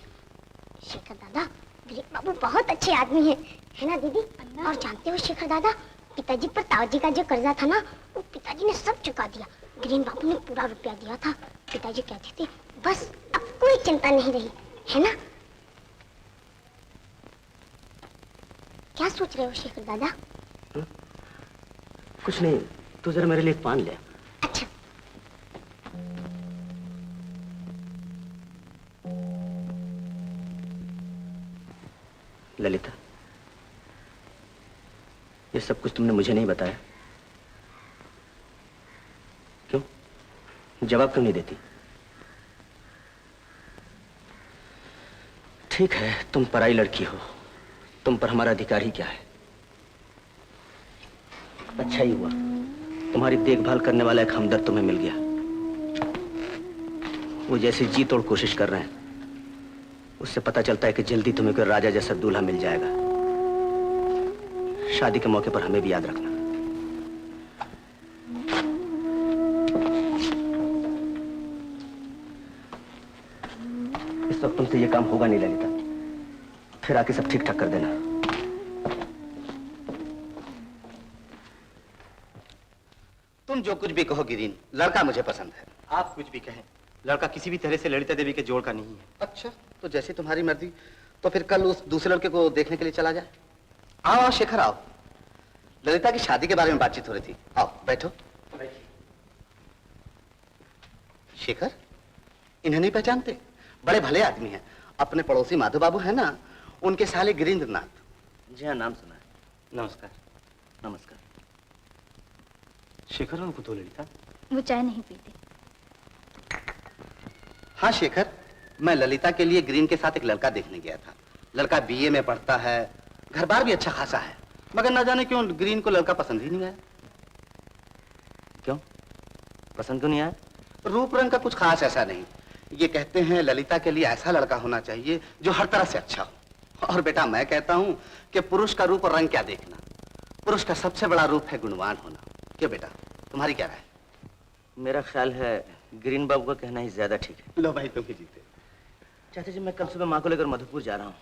शेखर दादा, ग्रीन बाबू बहुत अच्छे आदमी है ना दीदी? और जानते हो शेखर दादा, पिताजी पर ताऊजी का जो कर्जा था ना, वो पिताजी ने सब चुका दिया। ग्रीन बाबू ने पूरा रुपया दिया था। पिताजी कहते थे बस अब कोई चिंता नहीं रही, है ना? क्या सोच रहे हो शेखर दादा? कुछ नहीं, तू जरा मेरे लिए एक पान ले। अच्छा। ललिता, ये सब कुछ तुमने मुझे नहीं बताया, क्यों? जवाब क्यों नहीं देती? ठीक है, तुम पराई लड़की हो, तुम पर हमारा अधिकार ही क्या है। अच्छा ही हुआ, तुम्हारी देखभाल करने वाला एक हमदर्द तुम्हें मिल गया। वो जैसे जी तोड़ कोशिश कर रहे हैं, उससे पता चलता है कि जल्दी तुम्हें कोई राजा जैसा दूल्हा मिल जाएगा। शादी के मौके पर हमें भी याद रखना। इस वक्त तुमसे ये काम होगा नहीं ललिता, फिर आके सब ठीक ठाक कर देना। तुम जो कुछ भी कहो गिरीन, लड़का मुझे पसंद है। आप कुछ भी कहें, लड़का किसी भी तरह से ललिता देवी के जोड़ का नहीं है। अच्छा, तो जैसे तुम्हारी मर्जी। तो फिर कल उस दूसरे लड़के को देखने के लिए चला जाए। आओ आओ शेखर, आओ। ललिता की शादी के बारे में बातचीत हो रही थी। आओ बैठो। शेखर, इन्हें नहीं पहचानते? बड़े भले आदमी हैं। अपने पड़ोसी माधव बाबू है ना, उनके साले गिरीन्द्रनाथ। जी हाँ, नाम सुना है। नमस्कार। नमस्कार। शेखर, उनको दो ललिता। वो चाय नहीं पीते। हाँ शेखर, मैं ललिता के लिए ग्रीन के साथ एक लड़का देखने गया था। लड़का बीए में पढ़ता है, घर बार भी अच्छा खासा है, मगर ना जाने क्यों ग्रीन को लड़का पसंद ही नहीं आया। क्यों पसंद क्यों नहीं आया? रूप रंग का कुछ खास ऐसा नहीं। ये कहते हैं ललिता के लिए ऐसा लड़का होना चाहिए जो हर तरह से अच्छा हो। और बेटा मैं कहता हूँ कि पुरुष का रूप और रंग क्या देखना, पुरुष का सबसे बड़ा रूप है गुणवान होना। क्यों बेटा, तुम्हारी क्या राय? मेरा ख्याल है ग्रीन बाबू का कहना ही ज्यादा ठीक है। लो भाई, तुम ही जीते। चाचा जी, मैं कल सुबह माँ को लेकर मधुपुर जा रहा हूँ।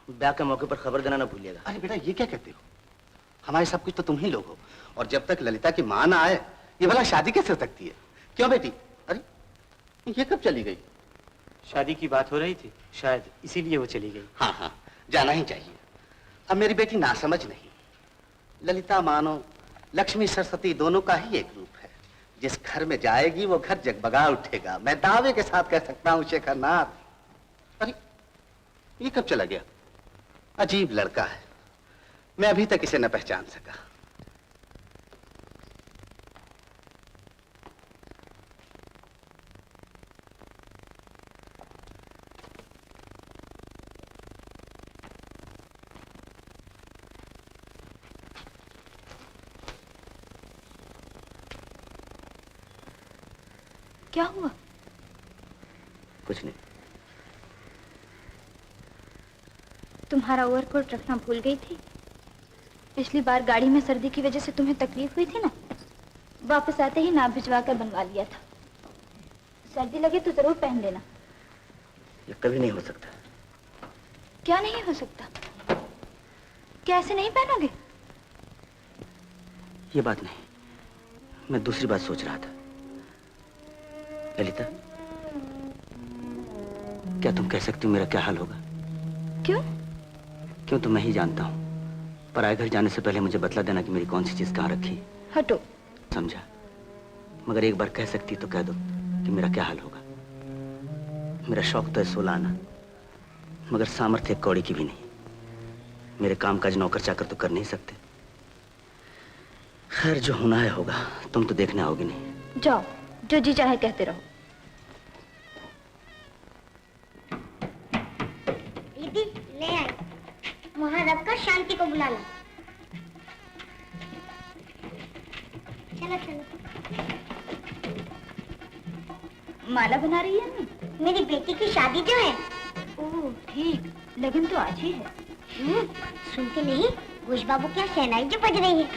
ब्याह के मौके पर खबर देना ना भूलिएगा। अरे बेटा, ये क्या कहते हो? हमारे सब कुछ तो तुम ही लोग हो, और जब तक ललिता की माँ ना आए ये भला शादी कैसे हो सकती है? क्यों बेटी? अरे ये कब चली गई? शादी की बात हो रही थी, शायद इसीलिए वो चली गई। हाँ हाँ, जाना ही चाहिए। अब मेरी बेटी नासमझ नहीं। ललिता मानो लक्ष्मी सरस्वती दोनों का ही एक रूप है। जिस घर में जाएगी वो घर जगबगा उठेगा। मैं दावे के साथ कह सकता हूं शेखरनाथ। अरे ये कब चला गया? अजीब लड़का है, मैं अभी तक इसे न पहचान सका। क्या हुआ? कुछ नहीं। तुम्हारा ओवरकोट रखना भूल गई थी। पिछली बार गाड़ी में सर्दी की वजह से तुम्हें तकलीफ हुई थी ना, वापस आते ही नाप भिजवा कर बनवा लिया था। सर्दी लगे तो जरूर पहन लेना। ये कभी नहीं हो सकता। क्या नहीं हो सकता? क्या ऐसे नहीं पहनोगे? ये बात नहीं, मैं दूसरी बात सोच रहा था। ललिता, क्या तुम कह सकती हो मेरा क्या हाल होगा? क्यों? क्यों तो मैं ही जानता हूँ। पराए घर जाने से पहले मुझे बतला देना कि मेरी कौन सी चीज कहाँ रखी। हटो। समझा? मगर एक बार कह सकती तो कह दो कि मेरा क्या हाल होगा। मेरा शौक तो है सोलाना, मगर सामर्थ्य कौड़ी की भी नहीं। मेरे काम काज नौकर चाकर तो कर नहीं सकते। खैर, जो होना है होगा। तुम तो देखने आओगे नहीं। जाओ, जो जी चाहे कहते रहो। दीदी ले आई, वहां रखकर शांति को बुला लो। चलो चलो। माला बना रही है ना? मेरी बेटी की शादी जो है। ओह ठीक, लगन तो आज ही है। सुनते नहीं, घोष बाबू क्या शहनाई जो बज रही है।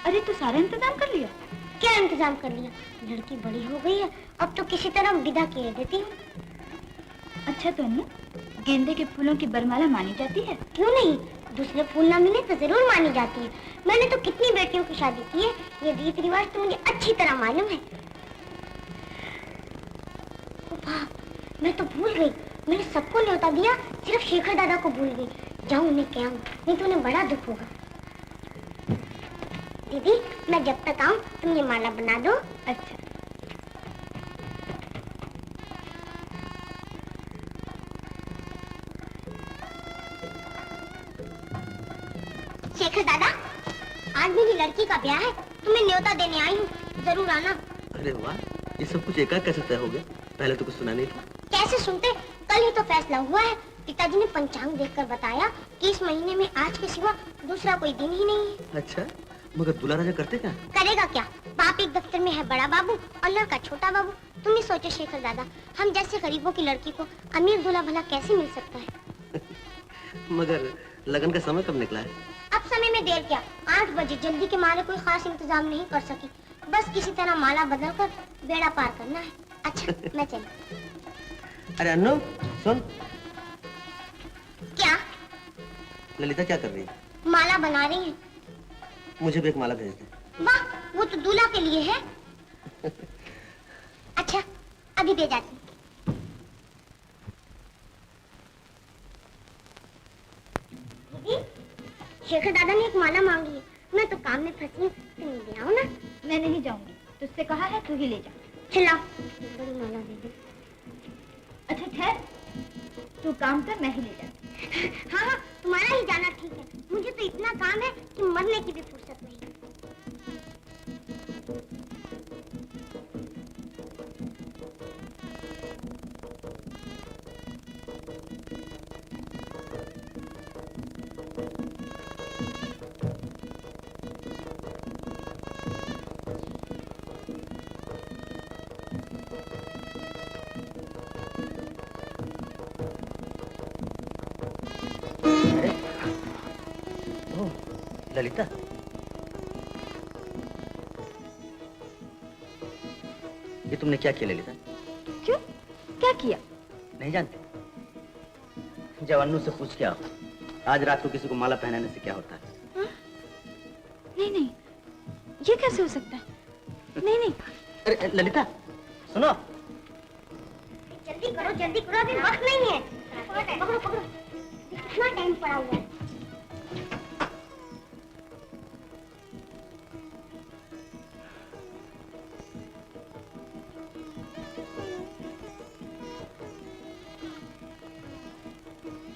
अरे तो सारा इंतजाम कर लिया? क्या इंतजाम कर लिया? लड़की बड़ी हो गई है, अब तो किसी तरह विदा किए देती हूँ। अच्छा तो अन्नू, गेंदे के फूलों की बरमाला मानी जाती है? क्यों नहीं, दूसरे फूल ना मिले तो जरूर मानी जाती है। मैंने तो कितनी बेटियों की शादी की है, ये रीत रिवाज तो मुझे अच्छी तरह मालूम है। मैं तो भूल गई, मैंने सबको न्योता दिया, सिर्फ शेखर दादा को भूल गई। जाऊं उन्हें क्या हूँ, नहीं तो उन्हें बड़ा दुख होगा। दीदी, मैं जब तक आऊं तुम ये माला बना दो। अच्छा। शेखर दादा, आज मेरी लड़की का ब्याह है, तुम्हें न्योता देने आई हूँ, जरूर आना। अरे वाह, ये सब कुछ एकाएक कैसे तय हो गया? पहले तो कुछ सुना नहीं था। कैसे सुनते, कल ही तो फैसला हुआ है। पिताजी ने पंचांग देखकर बताया कि इस महीने में आज के सिवा दूसरा कोई दिन ही नहीं है। अच्छा, मगर दूल्हा राजा करते क्या? करेगा क्या? बाप एक दफ्तर में है बड़ा बाबू और लड़का छोटा बाबू। तुम ही सोचो शेखर दादा, हम जैसे गरीबों की लड़की को अमीर दूल्हा भला कैसे मिल सकता है? मगर लगन का समय कब निकला है? अब समय में देर क्या, 8 बजे। जल्दी के मारे कोई खास इंतजाम नहीं कर सकी, बस किसी तरह माला बदल कर बेड़ा पार करना है। अच्छा मैं चली। अरे अन्नू सुन। क्या? ललिता क्या कर रही है? माला बना रही है। मुझे भी एक माला भेज दे। वाह, वो तो दूल्हा के लिए है। अच्छा अभी भेज आती। दीदी, शेखर दादा ने एक माला मांगी है, मैं तो काम में फंसी हूँ, तुम ले आओ ना। मैं नहीं जाऊंगी, तुझसे कहा है तू ही ले जा। चलाओ, बड़ी माला दे दे। अच्छा ठहर, तू काम कर, मैं ही ले जाती। हाँ हाँ, तुम्हारा ही जाना ठीक है, मुझे तो इतना काम है कि मरने की भी फुर्सत नहीं। ललिता, ये तुमने क्या किया ललिता? क्यों? क्या किया? नहीं जानते? जब अन्नू से पूछ के आओ, आज रात को किसी को माला पहनाने से क्या होता है? हा? नहीं नहीं, ये कैसे हो सकता है? नहीं नहीं। अरे ललिता सुनो। जल्दी करो, अभी वक्त नहीं है। पकड़ो पकड़ो, कितना टाइम पड़ा हुआ है।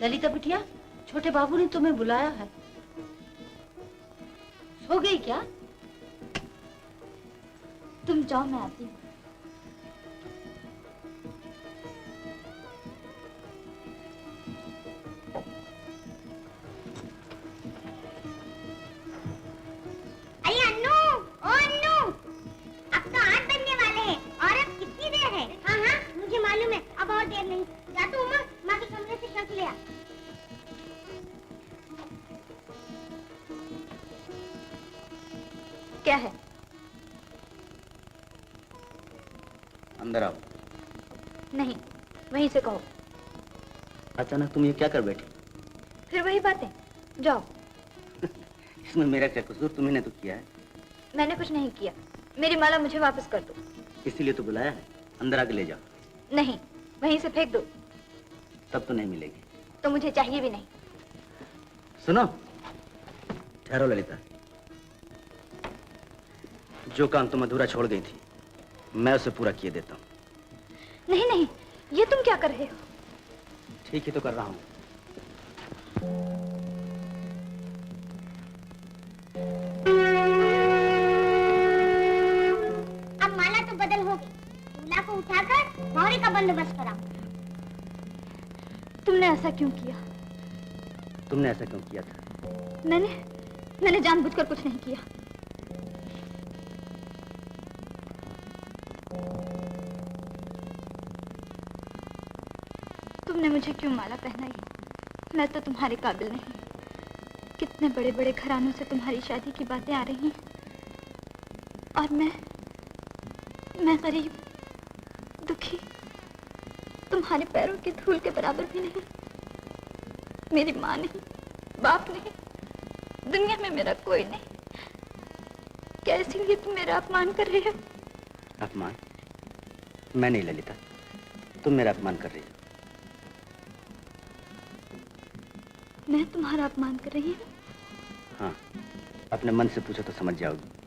ललिता बिटिया, छोटे बाबू ने तुम्हें बुलाया है। सो गई क्या? तुम जाओ, मैं आती हूँ। अरे अन्नू, ओ अन्नू, अब तो 8 बजने वाले हैं और अब कितनी देर है? हाँ हाँ, मुझे मालूम है, अब और देर नहीं। जा तो उमा, माँ के कमरे से शर्ट ले आ। क्या है? अंदर आओ। नहीं, वहीं से कहो। अचानक तुम ये क्या कर बैठी? फिर वही बातें, जाओ। इसमें मेरा क्या कसूर? तुम्ही ने तो किया है। मैंने कुछ नहीं किया। मेरी माला मुझे वापस कर दो। इसीलिए तो बुलाया है। अंदर आके ले जाओ। नहीं, वहीं से फेंक दो। तब तो नहीं मिलेगी। तो मुझे चाहिए भी नहीं। सुनो, ठहरो ललिता। जो काम तुम अधूरा छोड़ गई थी, मैं उसे पूरा किए देता हूँ। नहीं नहीं, ये तुम क्या कर रहे हो? ठीक ही तो कर रहा हूँ। अब माला तो बदल होगी। दूल्हा को उठाकर मोहरे का बंदोबस्त करा। तुमने ऐसा क्यों किया? तुमने ऐसा क्यों किया था? मैंने जानबूझकर कुछ नहीं किया। तुमने मुझे क्यों माला पहनाई? मैं तो तुम्हारे काबिल नहीं। कितने बड़े बड़े घरानों से तुम्हारी शादी की बातें आ रही हैं, और मैं गरीब, दुखी, तुम्हारे पैरों की धूल के बराबर भी नहीं। मेरी माँ नहीं, बाप नहीं, दुनिया में मेरा कोई नहीं। क्या इसीलिए तुम मेरा अपमान कर रहे हो? अपमान? मैं नहीं ललिता, तुम मेरा अपमान कर रही हो। मैं तुम्हारा अपमान कर रही हूँ? हाँ, अपने मन से पूछो तो समझ जाओगी।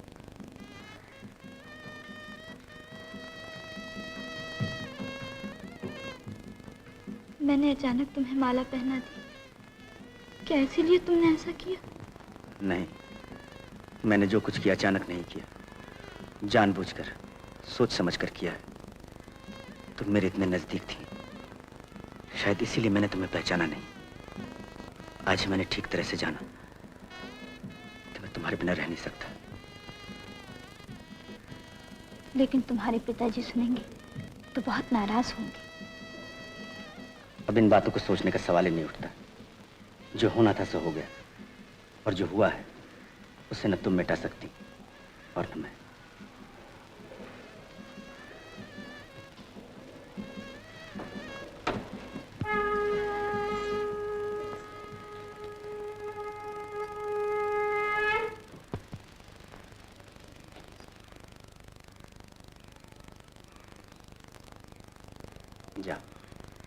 मैंने अचानक तुम्हें माला पहना दी, क्या इसीलिए तुमने ऐसा किया? नहीं, मैंने जो कुछ किया अचानक नहीं किया, जानबूझकर, सोच समझकर किया है। तुम मेरे इतने नजदीक थी, शायद इसीलिए मैंने तुम्हें पहचाना नहीं। आज मैंने ठीक तरह से जाना कि मैं तुम्हारे बिना रह नहीं सकता। लेकिन तुम्हारे पिताजी सुनेंगे तो बहुत नाराज होंगे। अब इन बातों को सोचने का सवाल ही नहीं उठता। जो होना था सो हो गया, और जो हुआ है उसे न तुम मिटा सकती और न मैं। जा,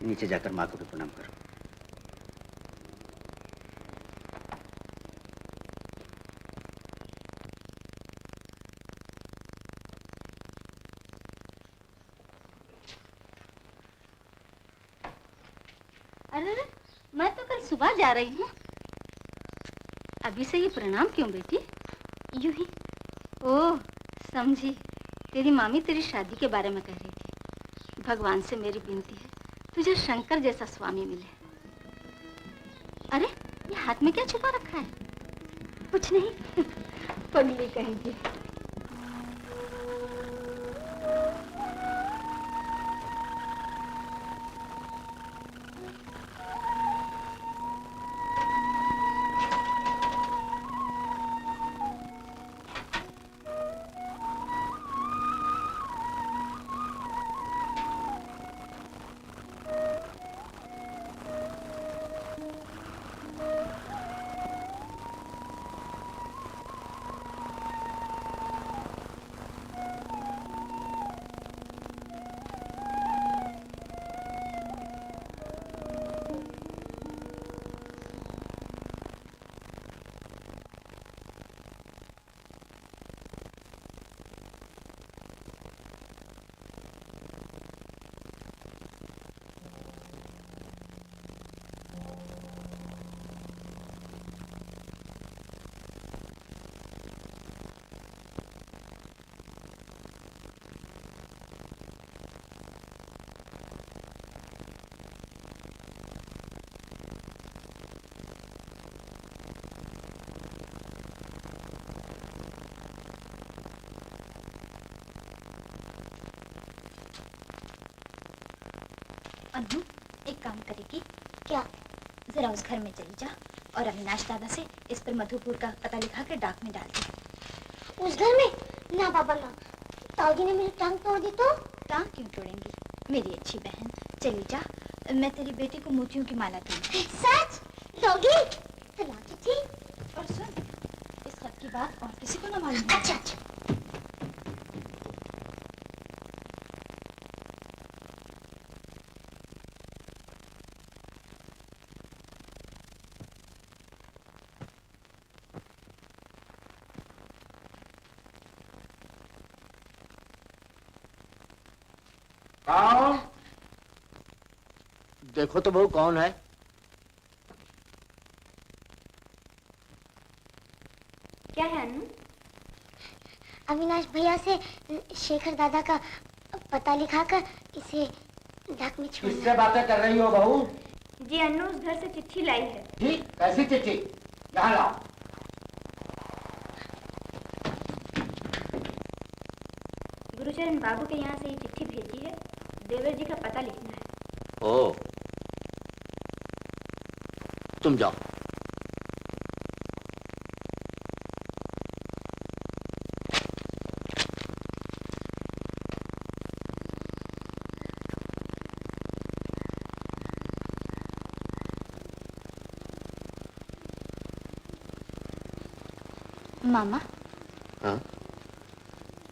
नीचे जाकर माँ को भी प्रणाम करो। अरे मैं तो कल सुबह जा रही हूँ। अभी से ये प्रणाम क्यों बेटी? यूं ही। ओह, समझी। तेरी मामी तेरी शादी के बारे में कह रही थी। भगवान से मेरी विनती है, तुझे शंकर जैसा स्वामी मिले। अरे ये हाथ में क्या छुपा रखा है? कुछ नहीं, पगली कहेंगी। अनु, एक काम करेगी क्या? जरा उस घर में चली जा और अविनाश दादा से इस पर मधुपुर का पता लिखा के डाक में डाल दे। उस घर में? ना बाबा ना, ताऊजी ने मेरी टांग तोड़ दी तो? टांग क्यों तोड़ेंगी मेरी अच्छी बहन, चली जा, मैं तेरी बेटी को मोतियों की माला दूंगी। सच? दोगी? तो ला चिट्ठी। और सुन, इस खत की बात और किसी को न मालूम। अच्छा अच्छा। कौन? देखो तो बहू कौन है? क्या है अनु? अविनाश भैया से शेखर दादा का पता लिखाकर इसे डाक में छोड़ना। किससे बातें कर रही हो बहू? जी अनु उस घर से चिट्ठी लाई है। जी? कैसी चिट्ठी? यहाँ लाओ। गुरुचरण बाबू के यहाँ से ये चिट्ठी भेजी है, देवर जी का पता लिखना है। ओ, तुम जाओ। मामा, हाँ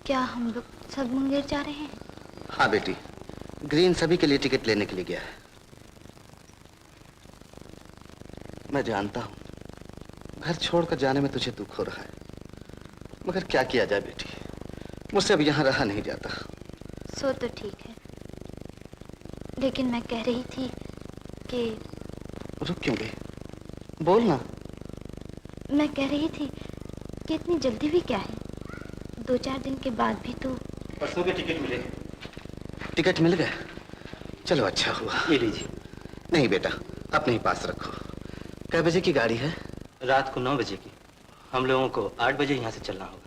क्या हम लोग सब मुंगेर जा रहे हैं? हाँ बेटी, ग्रीन सभी के लिए टिकट लेने के लिए गया है। मैं जानता हूँ घर छोड़कर जाने में तुझे दुख हो रहा है, मगर क्या किया जाए बेटी, मुझसे अब यहाँ रहा नहीं जाता। सो तो ठीक है, लेकिन मैं कह रही थी कि... रुक क्यों गई? बोल ना। मैं कह रही थी कि इतनी जल्दी भी क्या है, 2-4 दिन के बाद भी तो... परसों के टिकट मिले। टिकट मिल गया? चलो अच्छा हुआ। ये लीजिए। नहीं बेटा, अपने ही पास रखो। कै बजे की गाड़ी है? रात को 9 बजे की। हम लोगों को 8 बजे यहाँ से चलना होगा।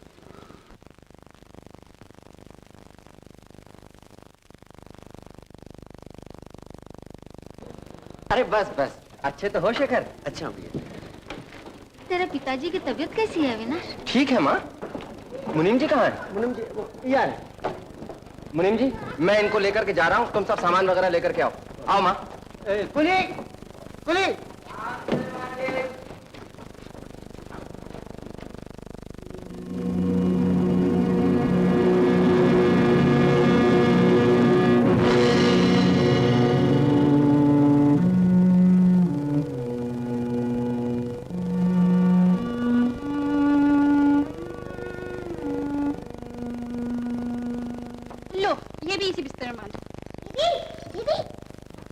अरे बस बस, अच्छे तो हो शेखर? अच्छा भैया। तेरे पिताजी की तबीयत कैसी है अविनाश? ठीक है माँ। मुनीम जी कहाँ है? मुनीम जी यार। मुनीम जी, मैं इनको लेकर के जा रहा हूँ, तुम सब सामान वगैरह लेकर के आओ। आओ माँ। कुली, कुली।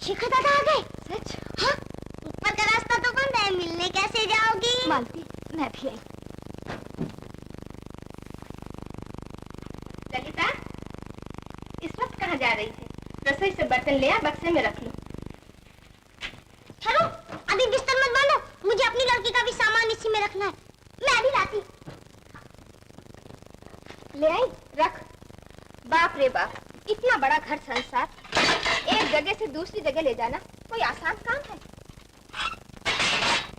शेखर दादा आ गए? सच? हाँ? ऊपर का रास्ता तो बंद है, मिलने कैसे जाओगी? मालती, मैं भी आई। ललिता, इस वक्त कहाँ जा रही थी? रसोई से बर्तन ले आ, बक्से में रख लो। चलो, अभी बिस्तर मत बांधो, मुझे अपनी लड़की का भी सामान इसी में रखना है। मैं अभी लाती। ले आई, रख। बाप रे बाप, इतना बड़ा घर संसार, एक जगह से दूसरी जगह ले जाना कोई आसान काम है?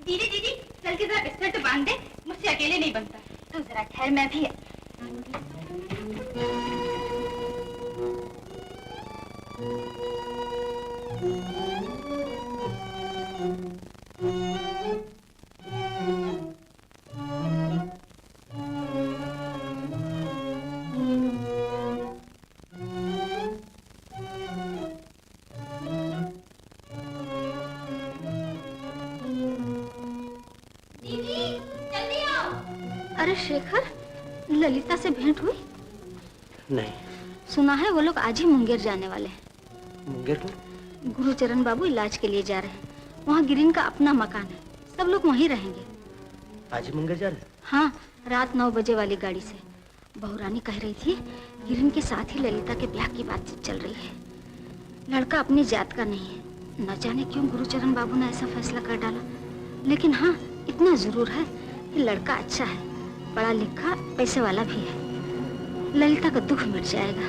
दीदी दीदी, चल के जरा बिस्तर तो बांध दे, मुझसे अकेले नहीं बनता। तू जरा ठहर, मैं भी... शेखर, ललिता से भेंट हुई? नहीं। सुना है वो लोग आज ही मुंगेर जाने वाले हैं। मुंगेर को? गुरुचरण बाबू इलाज के लिए जा रहे हैं। वहाँ गिरिन का अपना मकान है, सब लोग वहीं रहेंगे। आज ही मुंगेर जा रहे हैं? हाँ, रात 9 बजे वाली गाड़ी से। बहुरानी कह रही थी गिरिन के साथ ही ललिता के ब्याह की बातचीत चल रही है। लड़का अपनी जात का नहीं है, न जाने क्यों गुरुचरण बाबू ने ऐसा फैसला कर डाला। लेकिन हाँ, इतना जरूर है कि लड़का अच्छा है, पढ़ा लिखा, पैसे वाला भी है। ललिता का दुख मिट जाएगा।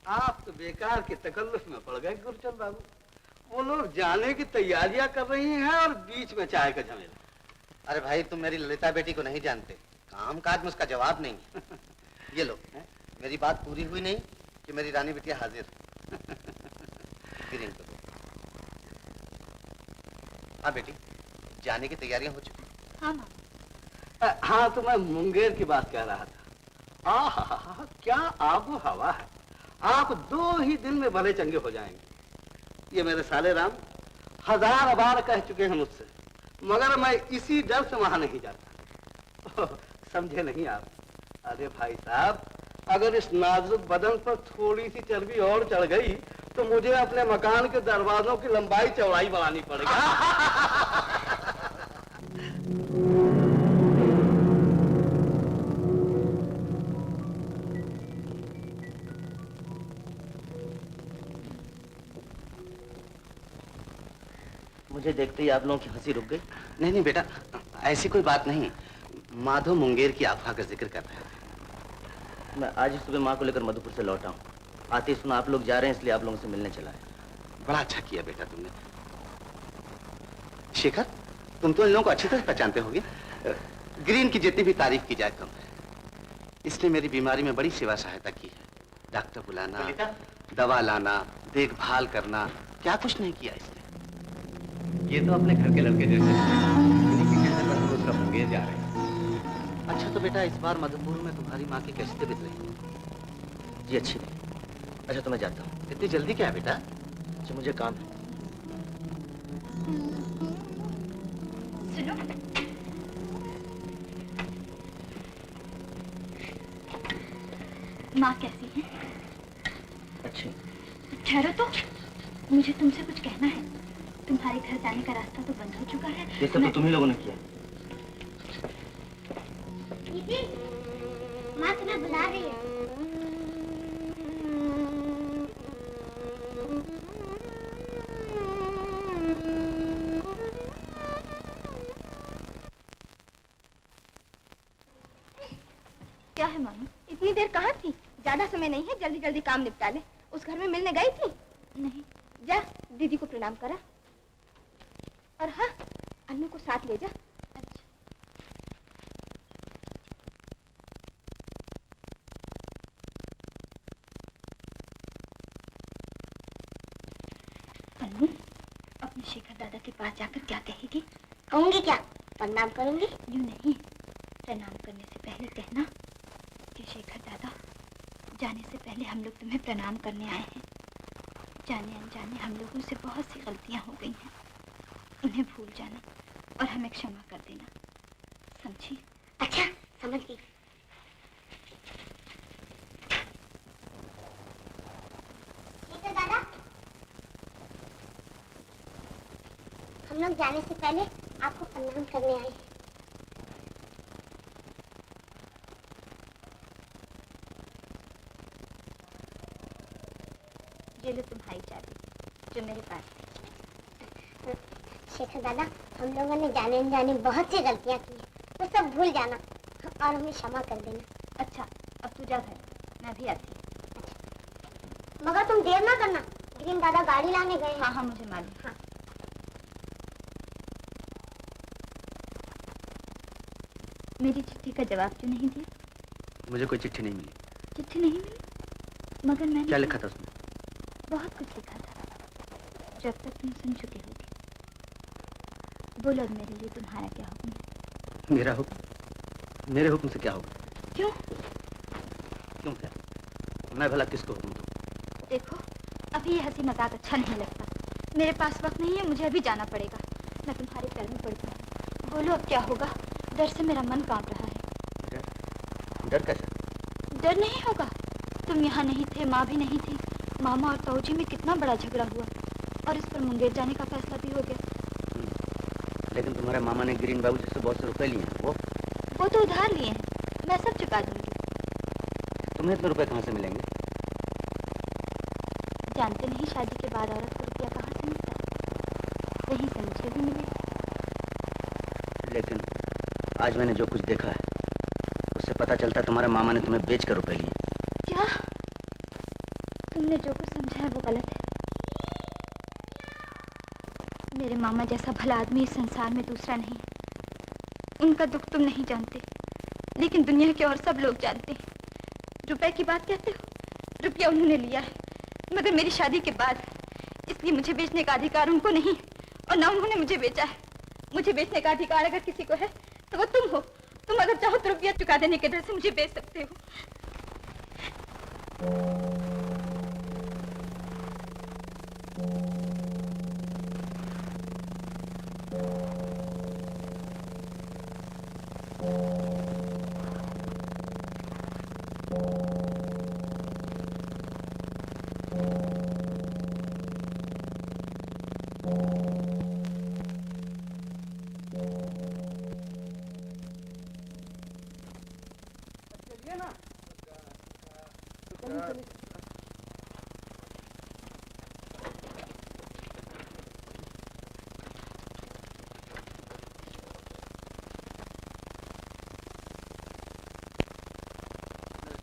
आप तो बेकार के तकल्लुफ में पड़ गए गुरचंद बाबू। वो लोग जाने की तैयारियां कर रही हैं और बीच में चाय का झमेला। अरे भाई तुम मेरी ललिता बेटी को नहीं जानते, काम काज में उसका जवाब नहीं। ये लो, मेरी बात पूरी हुई नहीं कि मेरी रानी बिटिया हाजिर। फिर इनको दो। हाँ बेटी, जाने की तैयारियां हो चुकी? हाँ माँ। हाँ तो मैं मुंगेर की बात कह रहा था। आहा, क्या आबो हवा है। आप 2 ही दिन में भले चंगे हो जाएंगे। ये मेरे साले राम 1000 बार कह चुके हैं मुझसे, मगर मैं इसी डर से वहां नहीं जाता। समझे नहीं आप? अरे भाई साहब, अगर इस नाजुक बदन पर थोड़ी सी चर्बी और चढ़ गई तो मुझे अपने मकान के दरवाजों की लंबाई चौड़ाई बढ़ानी पड़ेगी। मुझे देखते ही आप लोगों की हंसी रुक गई? नहीं नहीं बेटा, ऐसी कोई बात नहीं। माधव मुंगेर की अफवाह का जिक्र कर रहा है। मैं आज ही सुबह माँ को लेकर मधुपुर से लौटा हूँ। आते ही सुना आप लोग जा रहे हैं, इसलिए आप लोगों से मिलने चला है। बड़ा अच्छा किया बेटा तुमने। शेखर, तुम तो इन लोगों को अच्छी तरह पहचानते होगे। ग्रीन की जितनी भी तारीफ की जाए कम है। इसने मेरी बीमारी में बड़ी सेवा सहायता की है। डॉक्टर बुलाना, दवा लाना, देखभाल करना, क्या कुछ नहीं किया इसने। ये तो अपने घर के लड़के जैसे इन्हीं के कहने पर हम उसका मुंगेर जा रहे हैं। अच्छा तो बेटा, इस बार मधुपुर में तुम्हारी माँ की कैसी तबीयत रही? जी अच्छी नहीं। अच्छा तो मैं जाता हूँ। इतनी जल्दी क्या है बेटा? अच्छा मुझे काम है। सुनो, माँ कैसी है? अच्छी। ठहरो तो, मुझे तुमसे कुछ कहना है। तुम्हारे घर जाने का रास्ता तो बंद हो चुका है। ये सब तो तुम ही लोगों ने किया। दीदी, माँ तुम्हें बुला रही है। क्या है मामी, इतनी देर कहाँ थी? ज्यादा समय नहीं है, जल्दी जल्दी काम निपटा ले। उस घर में मिलने गई थी? नहीं। जा दीदी को प्रणाम करा, और हाँ अन्नू को साथ ले जा। अच्छा। अन्नू, अपने शेखर दादा के पास जाकर क्या कहेगी? कहूंगी क्या? प्रणाम करूंगी। यूं नहीं, प्रणाम करने से पहले कहना कि शेखर दादा, जाने से पहले हम लोग तुम्हें प्रणाम करने आए हैं। जाने अनजाने हम लोगों से बहुत सी गलतियां हो गई हैं। उन्हें भूल जाना और हमें क्षमा कर देना, समझी? अच्छा, समझ गई। शेखर दादा, हम लोग जाने से पहले आपको प्रणाम करने आए हैं। ये लो तुम्हारी चाबी जो मेरे पास है। शेखर दादा, हम लोगों ने जाने अनजाने बहुत सी गलतियां की हैं, वो सब भूल जाना और हमें क्षमा कर देना। अच्छा, अब तू जा घर, मैं भी आती हूँ। मगर तुम देर ना करना, ग्रीन दादा गाड़ी लाने गए हैं। हाँ हाँ मुझे मालूम। हाँ। मेरी चिट्ठी का जवाब क्यों नहीं दिया? मुझे कोई चिट्ठी नहीं मिली। चिट्ठी नहीं मिली? मगर मैंने क्या लिखा था उसमें? बहुत कुछ लिखा था, जब तक तुम सुन चुके होगे। बोलो अब मेरे लिए तुम्हारा क्या हुक्म है? मेरा हुक्म? मेरे हुक्म से क्या होगा? क्यों? क्यों क्या? मैं भला किसको हुक्म दूं? देखो, अभी ये हंसी मजाक अच्छा नहीं लगता। मेरे पास वक्त नहीं है, मुझे अभी जाना पड़ेगा। मैं तुम्हारे पैर में पड़ती हूँ। बोलो अब क्या होगा? डर से मेरा मन कांप रहा है। डर कैसा? डर नहीं होगा? तुम यहाँ नहीं थे, माँ भी नहीं थी। मामा और ताऊजी में कितना बड़ा झगड़ा हुआ और इस पर मुंगेर जाने का फैसला भी हो गया। लेकिन तुम्हारे मामा ने ग्रीन बाबू जी से बहुत से रुपए लिए हैं। वो तो उधार लिए हैं, मैं सब चुका दूंगी। तुम्हें इतने रुपए कहाँ से मिलेंगे? जानते नहीं, शादी के बाद औरत को रुपया कहाँ से मिलता है? कहीं से मुझे भी मिले। लेकिन आज मैंने जो कुछ देखा है उससे पता चलता है तुम्हारे मामा ने तुम्हें बेचकर रुपए लिए। क्या? तुमने जो कुछ समझा है वो गलत है। मेरे मामा जैसा भला आदमी इस संसार में दूसरा नहीं। उनका दुख तुम नहीं जानते, लेकिन दुनिया के और सब लोग जानते हैं। रुपए की बात कहते हो, रुपया उन्होंने लिया है, मगर मेरी शादी के बाद, इसलिए मुझे बेचने का अधिकार उनको नहीं और ना उन्होंने मुझे बेचा है। मुझे बेचने का अधिकार अगर किसी को है तो वो तुम हो। तुम अगर चाहो तो रुपया चुका देने के डर से मुझे बेच सकते हो।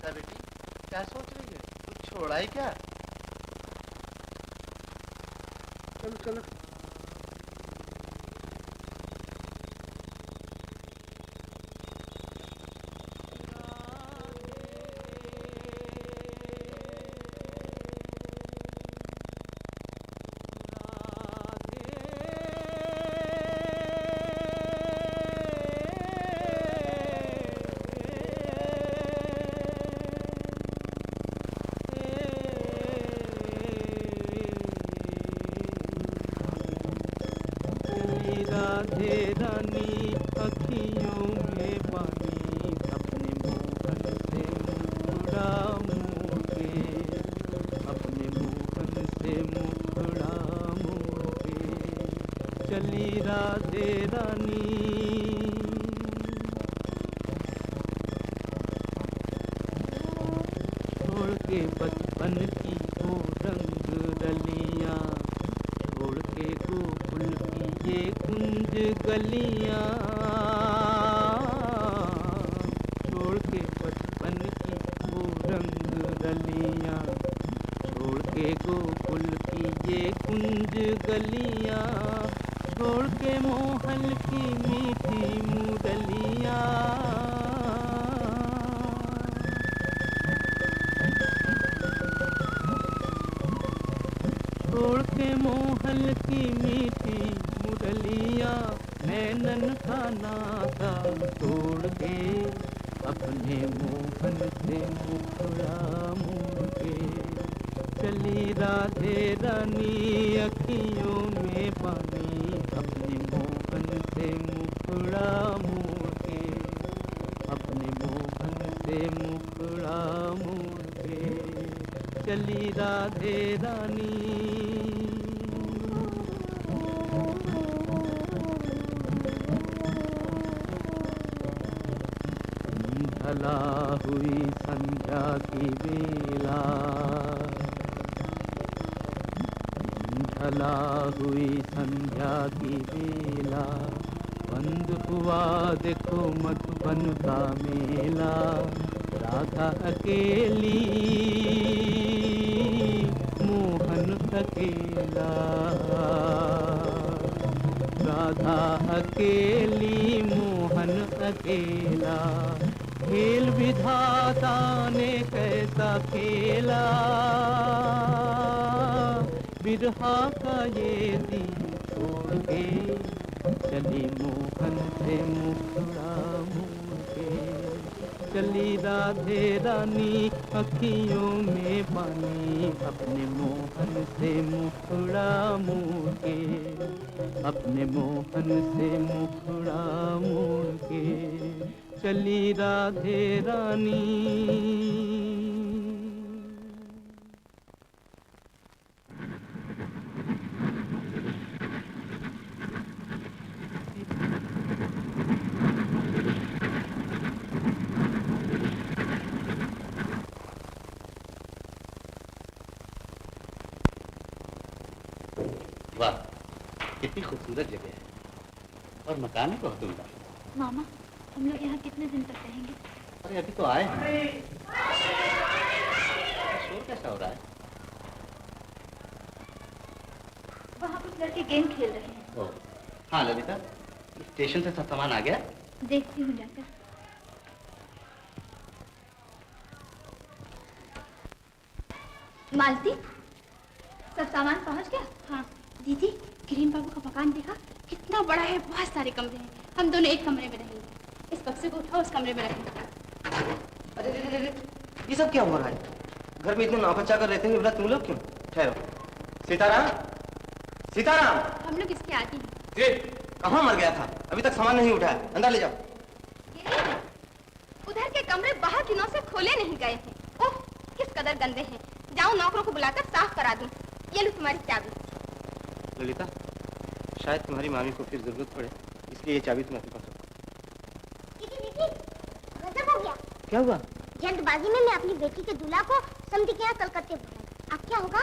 बेटी क्या सोच रही है? कुछ छोड़ा है क्या? चलो चलो। राधे रानी अखियों में पानी, अपने मोहन से मुखड़ा मोड़ के, अपने मोहन से मुखड़ा मोड़ के चली राधे रानी। छोड़ के बचपन की वो रंग रलियां, छोड़ के गोकुल की ये कुंज गलियां, छोड़ के बचपन की वो रंग रलियां, छोड़ के गोकुल की ये कुंज गलियां, छोड़ के मोहन की मीठी मुरलियां, छोड़ के मोहन की मीठी मुरलियां, नैनन का नाता तोड़ के, अपने मोहन से मुखड़ा मोड़ के चली राधे रानी अखियों में पानी, अपने मोहन से मुखड़ा मोड़ के, अपने मोहन से मुखड़ा मोड़ के चली राधे रानी। ढला हुई संध्या की बेला, ढला हुई संध्या की बेला, बंद हुआ देखो मधुबन का मेला, राधा अकेली मोहन अकेला, राधा अकेली मोहन अकेला, खेल विधाता ने कैसा खेला, बिरहा का ये दिन छोड़ के चली मोहन से मुखड़ा मोड़ के चली राधे रानी अखियों में पानी, अपने मोहन से मुखड़ा मोड़ के, अपने मोहन से मुखड़ा मोड़ के चली राधे रानी। वाह, कितनी खूबसूरत जगह है और मकान भी बहुत उम्दा। मामा, हम लोग यहाँ कितने दिन तक रहेंगे? अरे अभी तो आए हैं। शोर कैसा हो रहा है? कुछ लड़के गेम खेल रहे हैं। हाँ ललिता, स्टेशन से सब सामान आ गया? देखती हूँ जाकर। मालती, सब सामान पहुंच गया? हाँ दीदी, ग्रीन बाबू का मकान देखा? कितना बड़ा है, बहुत सारे कमरे हैं। हम दोनों एक कमरे में रहेंगे। इस बक्से को उठाओ, उस कमरे में रखें। अरे ये सब क्या हो रहा है? घर में इतने नौकर चाकर रहते हैं, तुम लोग क्यों? ठहरो। सीताराम, सीताराम। हम लोग इसके आती हैं। कहाँ मर गया था? अभी तक सामान नहीं उठाया, अंदर ले जाओ। उधर के कमरे बहुत दिनों से खोले नहीं गए हैं। ओह, किस कदर गंदे हैं। जाऊं नौकरों को बुलाकर साफ करा दूं। ये लो तुम्हारी चाबी। ललिता, शायद तुम्हारी मामी को फिर जरूरत पड़े, इसलिए ये चाबी तुम अपने पास रखो। गजब हो गया। क्या हुआ? जल्दबाजी में मैं अपनी बेटी के दूल्हा को समझी के यहाँ कलकत्ते बुलाया। अब क्या होगा?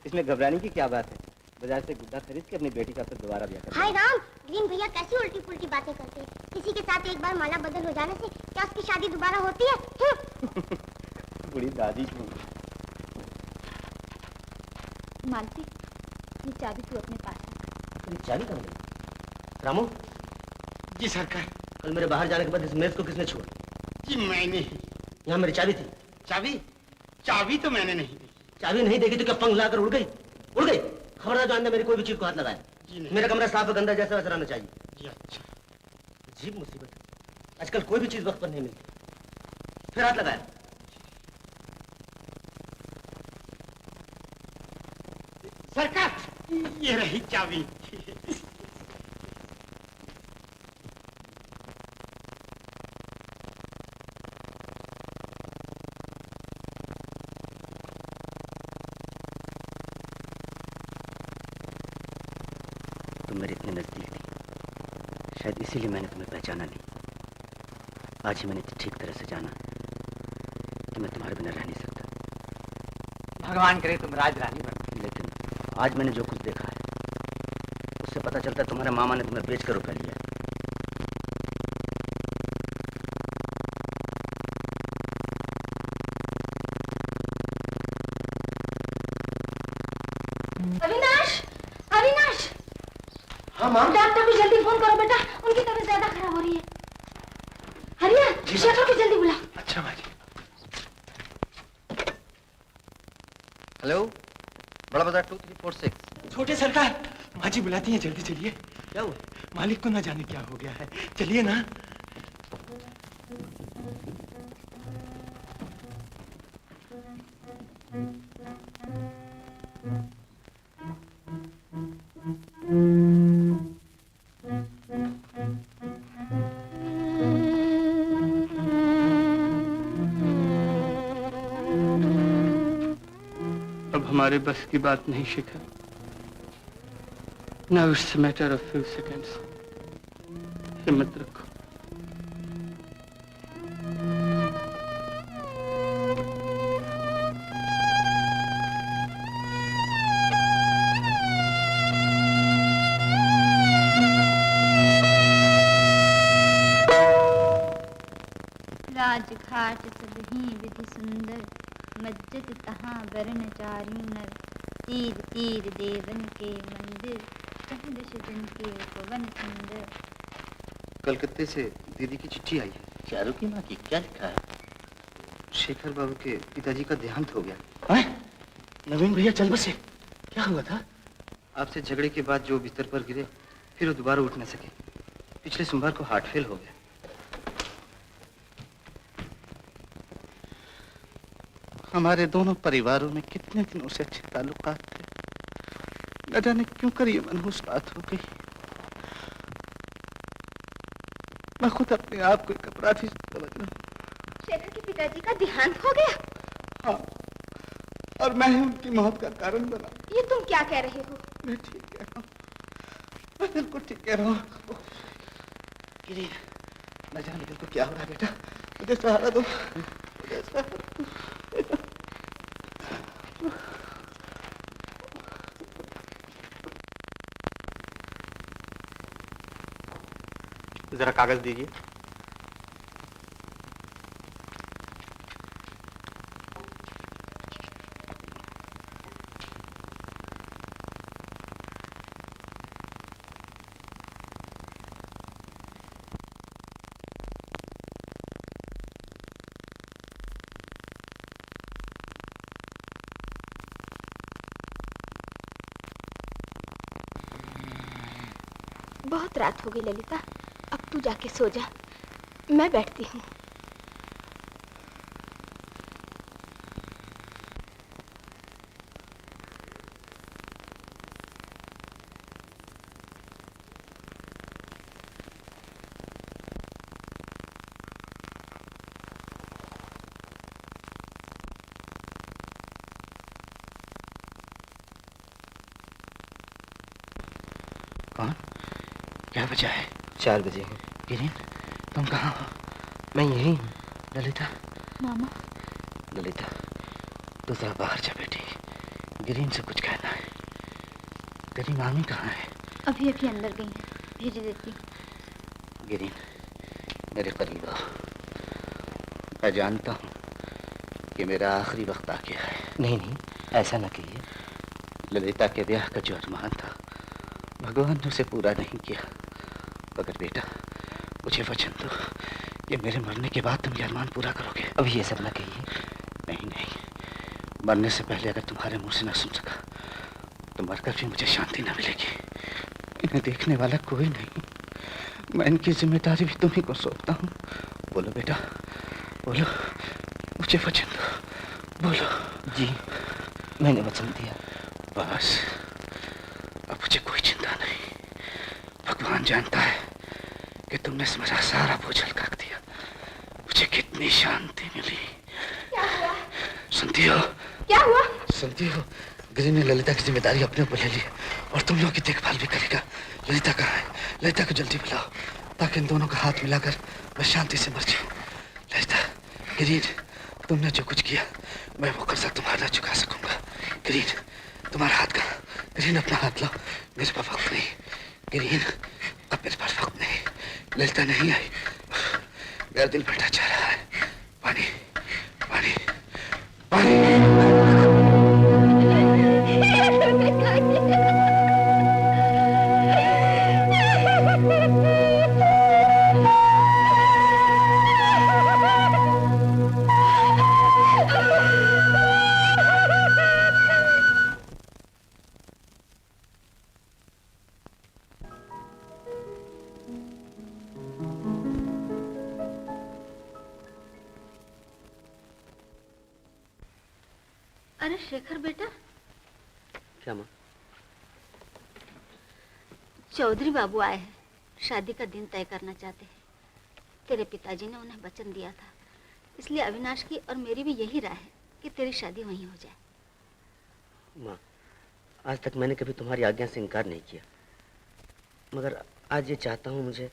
इसमें घबराने की क्या बात है? बाजार से गुड्डा खरीद के अपनी बेटी का फिर दोबारा ब्याह कर। हाय राम, ग्रीन भैया कैसी उल्टी पुल्टी बातें करते हैं। किसी के साथ एक बार माला बदल हो जाने से क्या उसकी शादी दोबारा होती है? बुरी दादी। मालती, ये चाबी तू अपने पास रख। चाबी कहाँ गई? रामू। जी सरकार। कल मेरे बाहर जाने के बाद इस मेज को किसने छुआ? जी मैंने। यहाँ मेरी चाबी थी। चाबी? चाबी तो मैंने नहीं दी। चाबी नहीं देखी तो क्या पंख लाकर उड़ गई? उड़ गई? खबरदार जो अंदर मेरी कोई भी चीज को हाथ लगाए। मेरा कमरा साफ गंदा जैसा वैसा रहना चाहिए। जी अच्छा। अजीब मुसीबत है, आजकल कोई भी चीज वक्त पर नहीं मिलती। फिर हाथ लगाया। सरकार, ये रही चाबी। तुम मेरे इतने नजदीक थी, शायद इसीलिए मैंने तुम्हें पहचाना नहीं। आज ही मैंने ठीक तरह से जाना कि मैं तुम्हारे बिना रह नहीं सकता। भगवान करे तुम राज रानी बनो। लेकिन आज मैंने जो कुछ देखा है उससे पता चलता है तुम्हारे मामा ने तुम्हें बेचकर रुपया लिया। अविनाश, अविनाश। हाँ माँ। डॉक्टर को जल्दी फोन करो बेटा, उनकी तबीयत ज्यादा खराब हो रही है। हरिया, शेखर को जल्दी बुला। अच्छा माँ जी। हेलो, बड़ा बाजार 2346। छोटे सरकार, माँ जी बुलाती हैं, जल्दी चलिए। क्या हुआ? मालिक को ना जाने क्या हो गया है, चलिए ना। हमारे बस की बात नहीं शिखर। Now it's a matter of few seconds. हिम्मत रखो। राजघाट सब ही विधि सुंदर, मज्जत तहाँ वर्ण चारियों नर। तीर तीर देवन के मंदिर, दश जन के पवन सुंदर। कलकत्ते से दीदी की चिट्ठी आई है। चारू की माँ की? क्या लिखा है? शेखर बाबू के पिताजी का देहांत हो गया। नवीन भैया चल बसे। क्या हुआ था? आपसे झगड़े के बाद जो बिस्तर पर गिरे, फिर वो दोबारा उठ न सके। पिछले सोमवार को हार्ट फेल हो गया। हमारे दोनों परिवारों में कितने दिनों से अच्छे ताल्लुकात थे, न जाने क्यों कर ये मनहूस बात हो गई। मैं खुद अपने आप को एक अपराधी समझ रहा हूँ। शेखर के पिताजी का देहांत हो गया? हाँ, और मैं ही उनकी मौत का कारण बना। ये तुम क्या कह रहे हो? मैं ठीक कह रहा हूँ, मैं बिल्कुल ठीक कह रहा हूँ। गिरी, न जाने दिल को क्या हो रहा है बेटा, मुझे सहारा दो, मुझे सहारा दो। जरा कागज दीजिए। बहुत रात हो गई ललिता, अब तू जाके सो जा, मैं बैठती हूँ। कौन? क्या वजह है? 4 बजे हैं। गिरीन, तुम कहाँ हो? मैं यही हूँ। ललिता, मामा, ललिता, तू जरा बाहर जा बेटी, गिरीन से कुछ कहना है। तेरी मामी कहाँ है? अभी अभी अंदर गई है, भेज देती हूँ। गिरीन, मेरे करीब आओ। मैं जानता हूँ कि मेरा आखिरी वक्त आ गया है। नहीं नहीं, ऐसा ना कहिए। ललिता के ब्याह का जो अरमान था, भगवान ने उसे पूरा नहीं किया। मगर बेटा, मुझे वचन दो कि मेरे मरने के बाद तुम ये अरमान पूरा करोगे। अब ये सब ना कहिए। नहीं नहीं, मरने से पहले अगर तुम्हारे मुंह से ना सुन सका तो मरकर भी मुझे शांति ना मिलेगी। इन्हें देखने वाला कोई नहीं, मैं इनकी जिम्मेदारी भी तुम्ही को सौंपता हूँ। बोलो बेटा, बोलो, मुझे वचन दो, बोलो। जी, मैंने वचन दिया। बस, अब मुझे कोई चिंता नहीं। भगवान जानता है कि तुमने मेरा सारा बोझ हल्का कर दिया। मुझे कितनी शांति मिली। क्या हुआ? सुनती हो? क्या हुआ? सुनती हो? गिरी ने ललिता की जिम्मेदारी अपने ऊपर ले ली और तुम लोगों की देखभाल भी करेगा। ललिता कहाँ है? ललिता को जल्दी बुलाओ ताकि इन दोनों का हाथ मिलाकर मैं शांति से मर जाऊं। ललिता, गिरीन, तुमने जो कुछ किया मैं वो कर्जा तुम्हारा चुका सकूंगा। गिरीन, तुम्हारा हाथ कहाँ? गिरीन, अपना हाथ लो। मेरे पास वक्त नहीं। गिरीन, अब मेरे पास वक्त नहीं। ललिता नहीं आई, मेरा दिल भटका जा रहा है। पानी, पानी, पानी। अरे शेखर बेटा। क्या माँ? चौधरी बाबू आए हैं, शादी का दिन तय करना चाहते हैं। तेरे पिताजी ने उन्हें वचन दिया था, इसलिए अविनाश की और मेरी भी यही राय है कि तेरी शादी वहीं हो जाए। माँ, आज तक मैंने कभी तुम्हारी आज्ञा से इनकार नहीं किया, मगर आज ये चाहता हूँ मुझे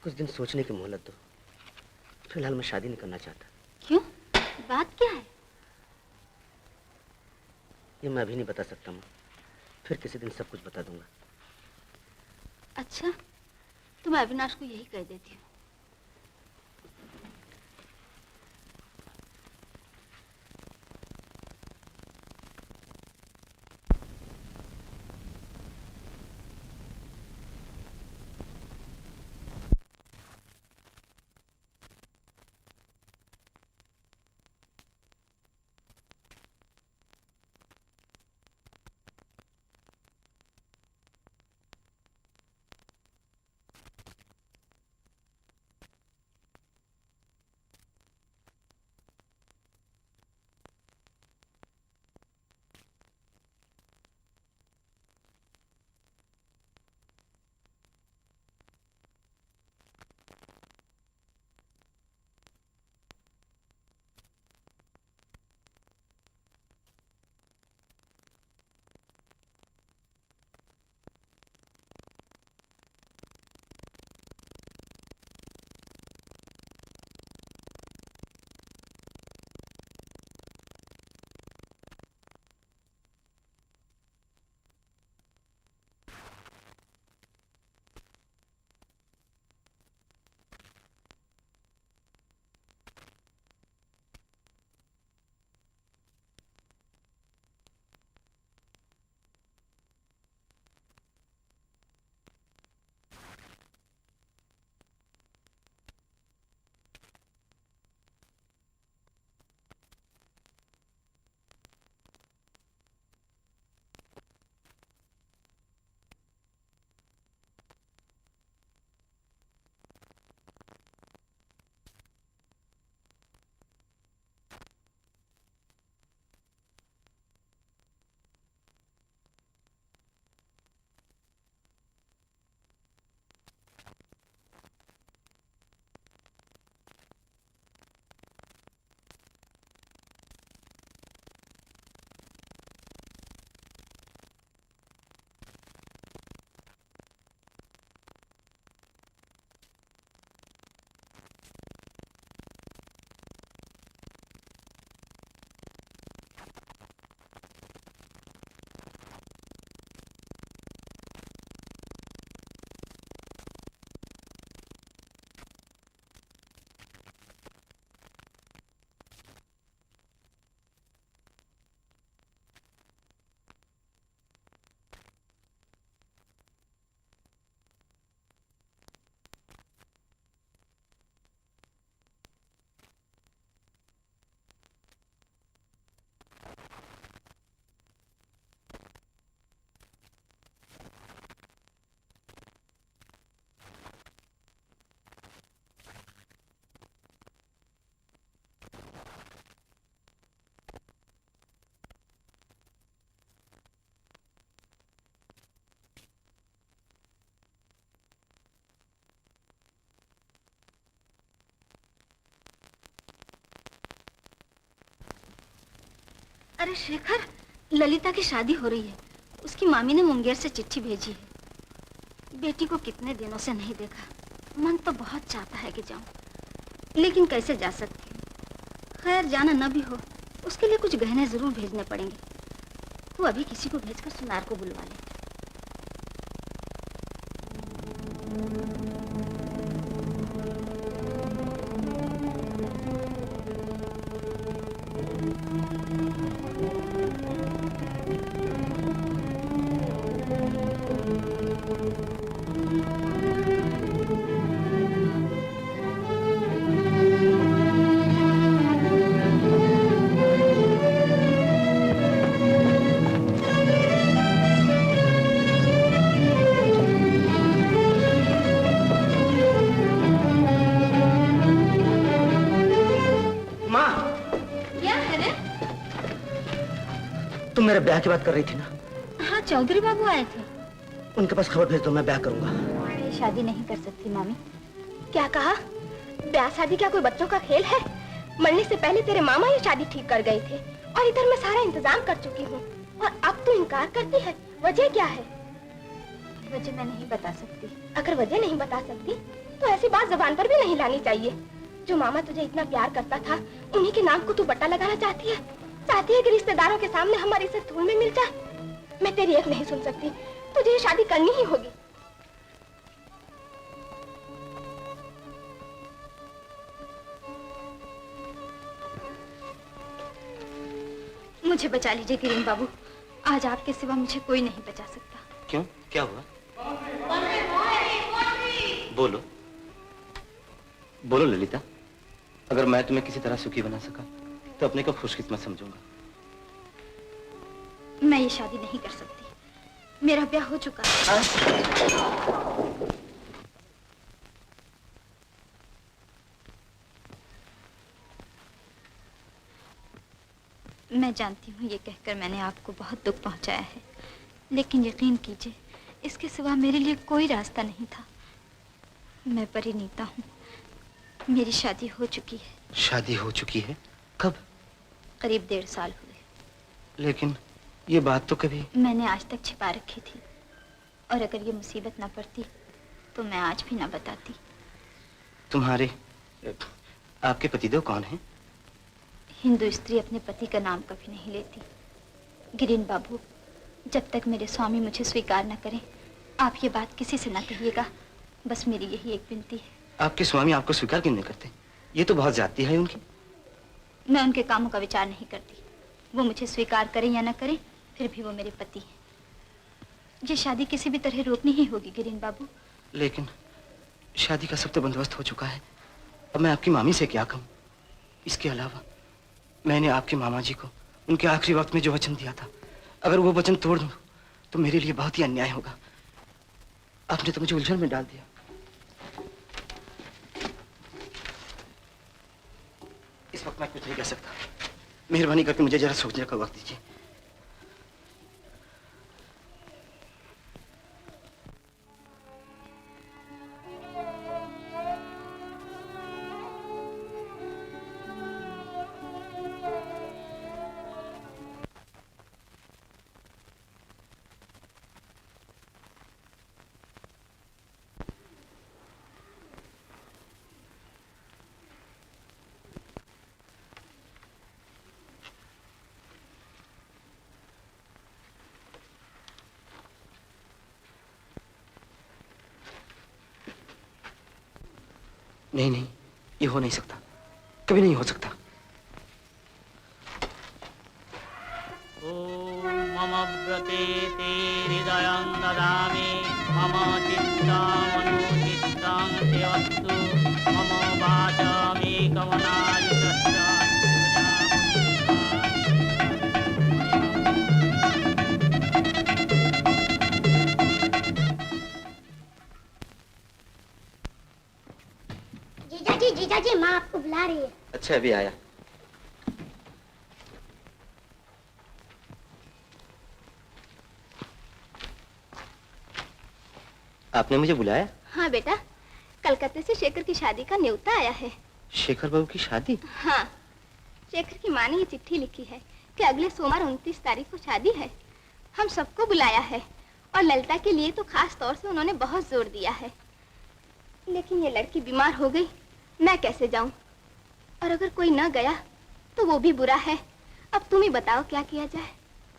कुछ दिन सोचने की मोहलत दो। फिलहाल मैं शादी नहीं करना चाहता। क्यों? बात क्या है? ये मैं अभी नहीं बता सकता माँ, फिर किसी दिन सब कुछ बता दूंगा। अच्छा, तो मैं अविनाश को यही कह देती हूँ। अरे शेखर, ललिता की शादी हो रही है। उसकी मामी ने मुंगेर से चिट्ठी भेजी है। बेटी को कितने दिनों से नहीं देखा, मन तो बहुत चाहता है कि जाऊं, लेकिन कैसे जा सकती हूँ। खैर जाना न भी हो, उसके लिए कुछ गहने जरूर भेजने पड़ेंगे। तू अभी किसी को भेजकर सुनार को बुलवा ले। तुम मेरे ब्याह की बात कर रही थी ना? हाँ, चौधरी बाबू आए थे। उनके पास खबर भेज दो, मैं ब्याह करूंगा। मैं शादी नहीं कर सकती मामी। क्या कहा? ब्याह शादी क्या कोई बच्चों का खेल है? मरने से पहले तेरे मामा ये शादी ठीक कर गए थे और इधर मैं सारा इंतजाम कर चुकी हूँ और अब तू इनकार करती है। वजह क्या है? वजह मैं नहीं बता सकती। अगर वजह नहीं बता सकती तो ऐसी बात जुबान पर भी नहीं लानी चाहिए। जो मामा तुझे इतना प्यार करता था, उन्हीं के नाम को तू बट्टा लगाना चाहती है। चाहती है कि रिश्तेदारों के सामने हमारी इज्जत धूल में मिल जाए। मैं तेरी एक नहीं सुन सकती, तुझे ये शादी करनी ही होगी। मुझे बचा लीजिए गिरीन बाबू, आज आपके सिवा मुझे कोई नहीं बचा सकता। क्यों, क्या हुआ? बोलो बोलो ललिता। अगर मैं तुम्हें किसी तरह सुखी बना सका तो अपने को खुशकिस्मत समझूंगा। मैं ये शादी नहीं कर सकती, मेरा ब्याह हो चुका है। मैं जानती हूँ ये कहकर मैंने आपको बहुत दुख पहुंचाया है, लेकिन यकीन कीजिए इसके सिवा मेरे लिए कोई रास्ता नहीं था। मैं परिणीता हूँ, मेरी शादी हो चुकी है। शादी हो चुकी है? कब? करीब 1.5 साल हुए। लेकिन ये बात तो कभी मैंने आज तक छिपा रखी थी, और अगर ये मुसीबत ना पड़ती तो मैं आज भी ना बताती। तुम्हारे आपके पतिदेव कौन हैं? हिंदू स्त्री अपने पति का नाम कभी नहीं लेती। गिरीन बाबू, जब तक मेरे स्वामी मुझे स्वीकार न करें, आप ये बात किसी से न कहिएगा। बस मेरी यही एक विनती है। आपके स्वामी आपको स्वीकार क्यों नहीं करते? ये तो बहुत ज्यादती है उनकी। मैं उनके कामों का विचार नहीं करती। वो मुझे स्वीकार करें या न करें, फिर भी वो मेरे पति हैं। ये शादी किसी भी तरह रोकनी ही होगी गिरीन बाबू। लेकिन शादी का सब तो बंदोबस्त हो चुका है। अब मैं आपकी मामी से क्या कहूँ? इसके अलावा मैंने आपके मामा जी को उनके आखिरी वक्त में जो वचन दिया था, अगर वो वचन तोड़ दूं तो मेरे लिए बहुत ही अन्याय होगा। आपने तो मुझे उलझन में डाल दिया। इस वक्त मैं कुछ नहीं कह सकता। मेहरबानी करके मुझे जरा सोचने का वक्त दीजिए। नहीं नहीं, ये हो नहीं सकता, कभी नहीं हो सकता। ओम मम व्रतेते हृदयं ददामि मम चित्तामनुचित्तं सेवस्तु मम वाचामेकमनाय जीजा जी, माँ आपको बुला रही है। अच्छा, अभी आया। आपने मुझे बुलाया? हाँ बेटा, कलकत्ते से शेखर की शादी का न्योता आया है। शेखर बाबू की शादी? हाँ, शेखर की माँ ने ये चिट्ठी लिखी है कि अगले सोमवार 29 तारीख को शादी है। हम सबको बुलाया है और ललिता के लिए तो खास तौर से उन्होंने बहुत जोर दिया है। लेकिन ये लड़की बीमार हो गई, मैं कैसे जाऊं? और अगर कोई न गया तो वो भी बुरा है। अब तुम ही बताओ क्या किया जाए।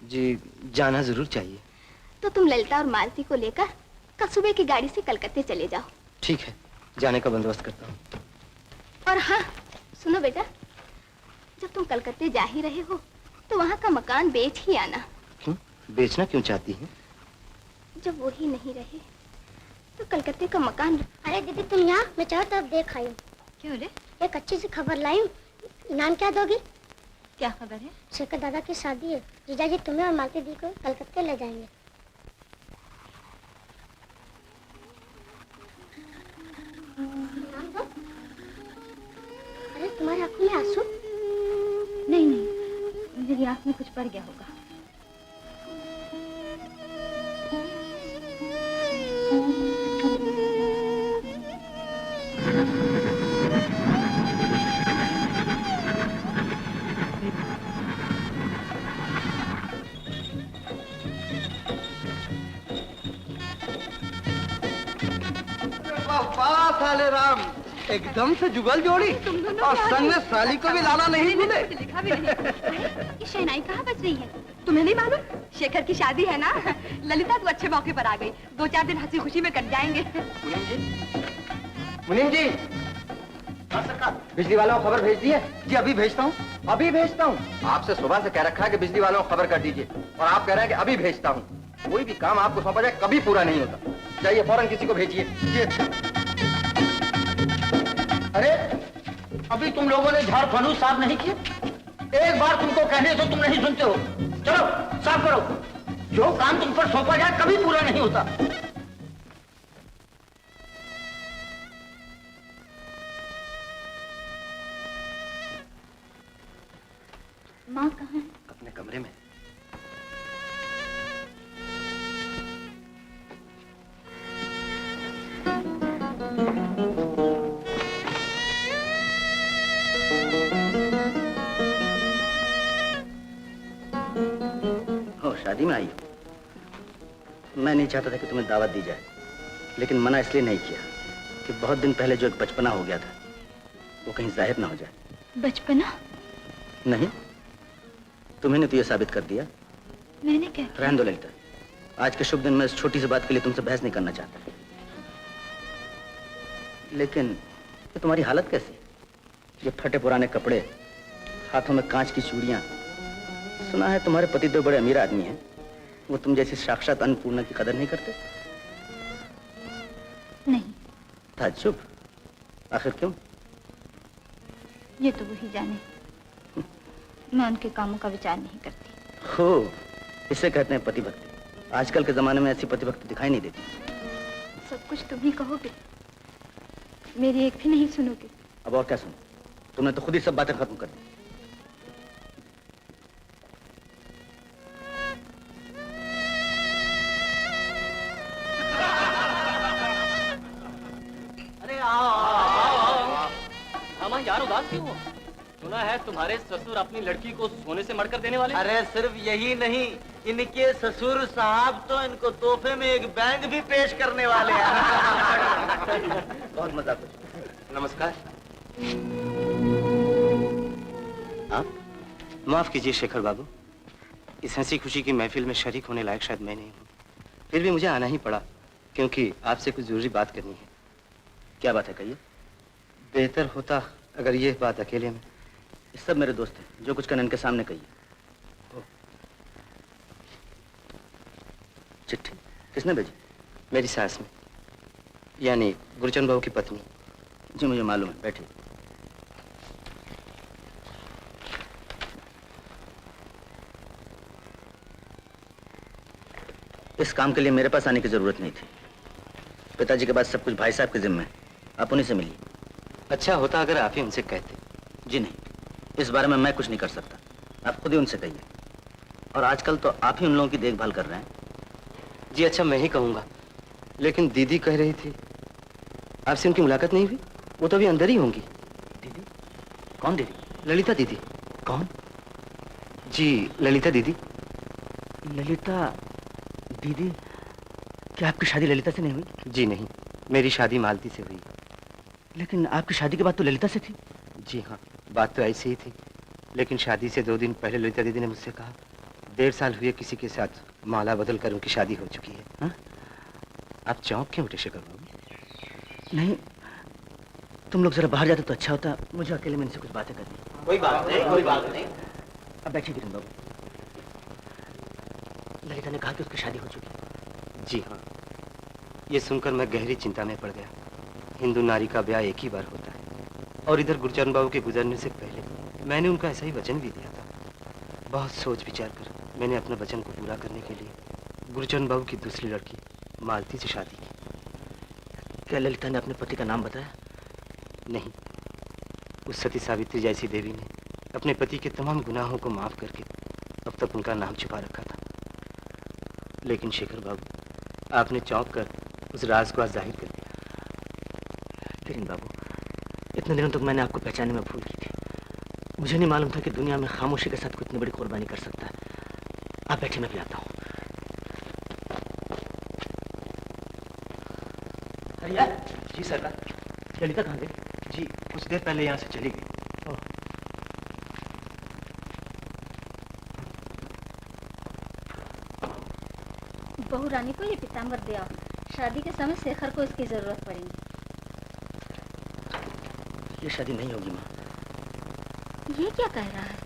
जी जाना जरूर चाहिए। तो तुम ललिता और मालती को लेकर कल सुबह की गाड़ी से कलकत्ते चले जाओ। ठीक है, जाने का बंदोबस्त करता हूँ। और हाँ सुनो बेटा, जब तुम कलकत्ते जा ही रहे हो तो वहाँ का मकान बेच ही आना। क्यों? बेचना क्यों चाहती हैं? जब वो ही नहीं रहे तो कलकत्ते का मकान। अरे दीदी तुम यहाँ, मैं चारों तरफ देख आई हूँ। क्यों रे? एक अच्छी सी खबर लाई हूँ। इनाम क्या दोगी? क्या खबर है? शेखर दादा की शादी है। जीजाजी तुम्हें और मालती दी को कलकत्ते ले जाएंगे। अरे तुम्हारी आंखों में आंसू? नहीं नहीं, मेरी आंख में कुछ पड़ गया होगा। साले राम, एकदम से जुगल जोड़ी और संग में साली को भी लाना नहीं भूले। लिखा भी नहीं। ये शहनाई कहाँ बज रही है? तुम्हें नहीं मालूम? शेखर की शादी है ना। ललिता तो अच्छे मौके पर आ गई। 2-4 दिन हंसी खुशी में कट जाएंगे। मुनीम जी, सरकार बिजली वालों को खबर भेज दी है? जी अभी भेजता हूँ, अभी भेजता हूँ। आपसे सुबह से कह रखा है कि बिजली वालों को खबर कर दीजिए और आप कह रहे हैं कि अभी भेजता हूँ। कोई भी काम आपको सौंपा जाए कभी पूरा नहीं होता। जाइए फौरन किसी को भेजिए। जी अच्छा। अरे अभी तुम लोगों ने झाड़ फनूस साफ नहीं किए? एक बार तुमको कहने से तुम नहीं सुनते हो। चलो साफ करो। जो काम तुम पर सौंपा जाए कभी पूरा नहीं होता। माँ कहाँ है? अपने कमरे में। शादी में आई हो? मैं नहीं चाहता था कि तुम्हें दावत दी जाए, लेकिन मना इसलिए नहीं किया कि बहुत दिन पहले जो एक बचपना हो गया था वो कहीं जाहिर ना हो जाए। बचपना? नहीं, तुम्हें ने तो ये साबित कर दिया। मैंने क्या? रहने दो ललिता, आज के शुभ दिन में इस छोटी सी बात के लिए तुमसे बहस नहीं करना चाहता। लेकिन ये तुम्हारी हालत कैसी? ये फटे पुराने कपड़े, हाथों में कांच की चूड़ियां। सुना है तुम्हारे पतिदेव बड़े अमीर आदमी हैं, वो तुम जैसी साक्षात अन्नपूर्णा की कदर नहीं करते? नहीं। ताज्जुब, आखिर क्यों? ये तो वही जाने। मैं उनके कामों का विचार नहीं करती। हो, इसे कहते हैं पति भक्ति। आजकल के जमाने में ऐसी पति भक्ति दिखाई नहीं देती। सब कुछ तुम ही कहोगे, मेरी एक भी नहीं सुनोगे। अब और क्या सुनो? तुमने तो खुद ही सब बातें खत्म कर दी। यार उदास क्यों हो? सुना है तुम्हारे ससुर अपनी लड़की को सोने से मड़कर देने वाले। अरे सिर्फ यही नहीं, इनके ससुर साहब तो इनको तोहफे में एक बैंड भी पेश करने वाले हैं। बहुत मजा कुछ। नमस्कार। आप माफ कीजिए शेखर बाबू, इस हंसी खुशी की महफिल में शरीक होने लायक शायद मैं नहीं हूँ, फिर भी मुझे आना ही पड़ा क्योंकि आपसे कुछ जरूरी बात करनी है। क्या बात है, कहिए। बेहतर होता अगर ये बात अकेले में। ये सब मेरे दोस्त हैं, जो कुछ करना इनके सामने कहिए। चिट्ठी किसने भेजी? मेरी सास में, यानी गुरचंद बाबू की पत्नी। जी मुझे मालूम है, बैठिए। इस काम के लिए मेरे पास आने की जरूरत नहीं थी। पिताजी के बाद सब कुछ भाई साहब के जिम्मे है, आप उन्हीं से मिलिए। अच्छा होता अगर आप ही उनसे कहते। जी नहीं, इस बारे में मैं कुछ नहीं कर सकता, आप खुद ही उनसे कहिए। और आजकल तो आप ही उन लोगों की देखभाल कर रहे हैं। जी अच्छा, मैं ही कहूँगा, लेकिन दीदी कह रही थी आपसे उनकी मुलाकात नहीं हुई? वो तो अभी अंदर ही होंगी। दीदी? कौन दीदी? ललिता दीदी। कौन? जी ललिता दीदी। ललिता दीदी? क्या आपकी शादी ललिता से नहीं हुई? जी नहीं, मेरी शादी मालती से हुई। लेकिन आपकी शादी के बाद तो ललिता से थी। जी हाँ, बात तो ऐसी ही थी, लेकिन शादी से 2 दिन पहले ललिता दीदी ने मुझसे कहा 1.5 साल हुए किसी के साथ माला बदल कर उनकी शादी हो चुकी है। हा? आप चौंक क्यों उठे शेखर बाबू? नहीं, तुम लोग जरा बाहर जाते तो अच्छा होता, मुझे अकेले में इनसे कुछ बातें करनी। कोई बात नहीं, कोई बात नहीं। अब बैठिए गिरीन बाबू। ललिता ने कहा कि उसकी शादी हो चुकी है। जी हाँ, ये सुनकर मैं गहरी चिंता में पड़ गया। हिंदू नारी का ब्याह एक ही बार होता है, और इधर गुरचरण बाबू के गुजरने से पहले मैंने उनका ऐसा ही वचन भी दिया था। बहुत सोच विचार कर मैंने अपने वचन को पूरा करने के लिए गुरचरण बाबू की दूसरी लड़की मालती से शादी की। क्या ललिता ने अपने पति का नाम बताया? नहीं, उस सती सावित्री जैसी देवी ने अपने पति के तमाम गुनाहों को माफ करके अब तक उनका नाम छुपा रखा था। लेकिन शेखर बाबू, आपने चौंक कर उस राज को आज जाहिर कर दिया। गिरीन बाबू, इतने दिनों तक मैंने आपको पहचानने में भूल की थी। मुझे नहीं मालूम था कि दुनिया में खामोशी के साथ कोई इतनी बड़ी कुर्बानी कर सकता है। आप बैठे, मैं भी आता हूँ। हरिया जी सरकार। ललिता कहाँ गई? जी कुछ देर पहले यहाँ से चली गई। बहू रानी को ये पीताम्बर दे आओ, शादी के समय शेखर को इसकी जरूरत पड़ेगी। ये शादी नहीं होगी माँ। ये क्या कह रहा है?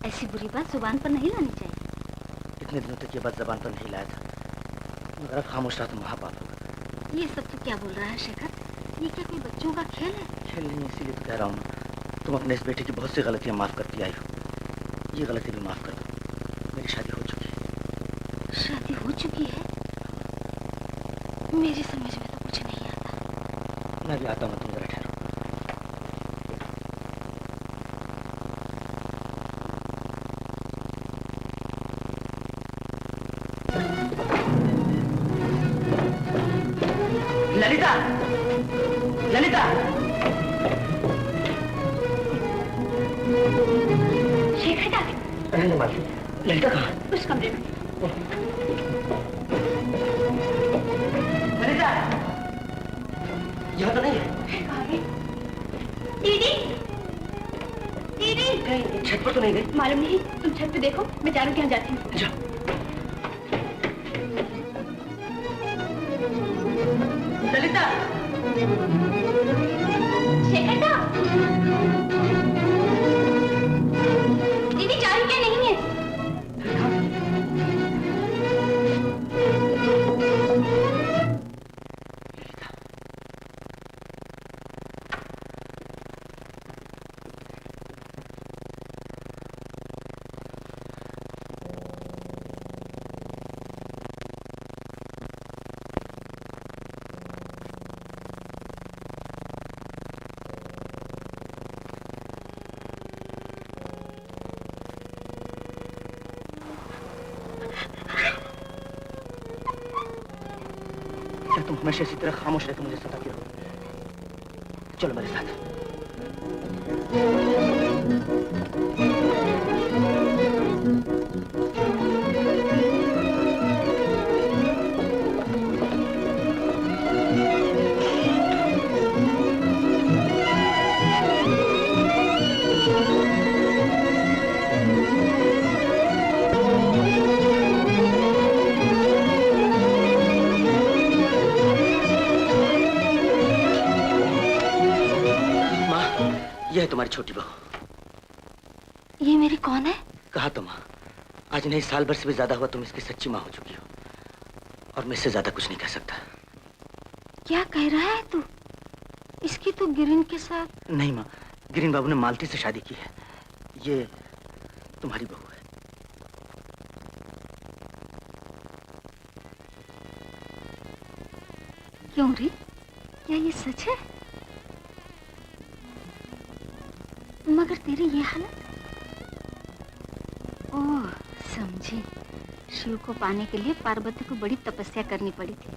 ऐसी बुरी बात जुबान पर नहीं लानी चाहिए। इतने दिनों तक ये बात जबान पर नहीं लाया था, मगर अब खामोश रहा तो महापाप होगा। ये सब तो क्या बोल रहा है शेखर? ये क्या कोई बच्चों का खेल है? खेल नहीं, इसीलिए तो कह रहा हूँ। तुम अपने इस बेटे की बहुत सी गलतियाँ माफ करती आई हो, ये गलती भी माफ कर दो। मेरी शादी हो चुकी है। शादी हो चुकी है? मेरी समझ में तो कुछ नहीं आता। मैं भी आता हूँ, तुम जरा ठहरो। ललिता! ललिता! शेखर का नहीं मालूम। ललिता कहाँ? उस कमरे में। ललिता! यहाँ तो नहीं है। दीदी! दीदी! छत पर तो नहीं गई? मालूम नहीं, तुम छत पे देखो, मैं जानू के यहाँ जाती हूँ। जाओ। ललिता! शेखर का दीदी चारू क्या नहीं है? तुम हमेशा इसी तरह खामोश रहकर मुझे सताती रहो। चलो मेरे साथ। यह है तुम्हारी छोटी बहू। ये मेरी कौन है? कहा तो माँ, आज नहीं साल भर से भी ज्यादा हुआ तुम इसकी सच्ची माँ हो चुकी हो, और मैं इससे ज्यादा कुछ नहीं कह सकता। क्या कह रहा है तू? इसकी तो गिरीन के साथ। नहीं माँ, गिरीन बाबू ने मालती से शादी की है। ये तुम्हारी बहू है। क्यों री? क्या ये सच है? मगर तेरी ये हालत? ओह, समझी। शिव को पाने के लिए पार्वती को बड़ी तपस्या करनी पड़ी थी।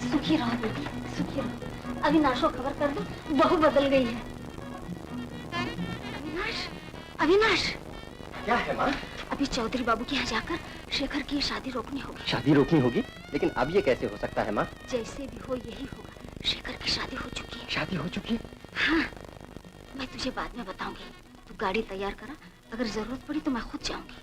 सुखी रहो बेटी, सुखी रहो। अविनाश को खबर कर दो, बहू बदल गई है। अविनाश, क्या है माँ? अभी चौधरी बाबू के यहाँ जाकर शेखर की शादी रोकनी होगी। शादी रोकनी होगी? लेकिन अब ये कैसे हो सकता है माँ? जैसे भी हो यही होगा। शेखर की शादी हो चुकी है। शादी हो चुकी है? हाँ, मैं तुझे बाद में बताऊंगी। तू गाड़ी तैयार करा, अगर जरूरत पड़ी तो मैं खुद जाऊंगी।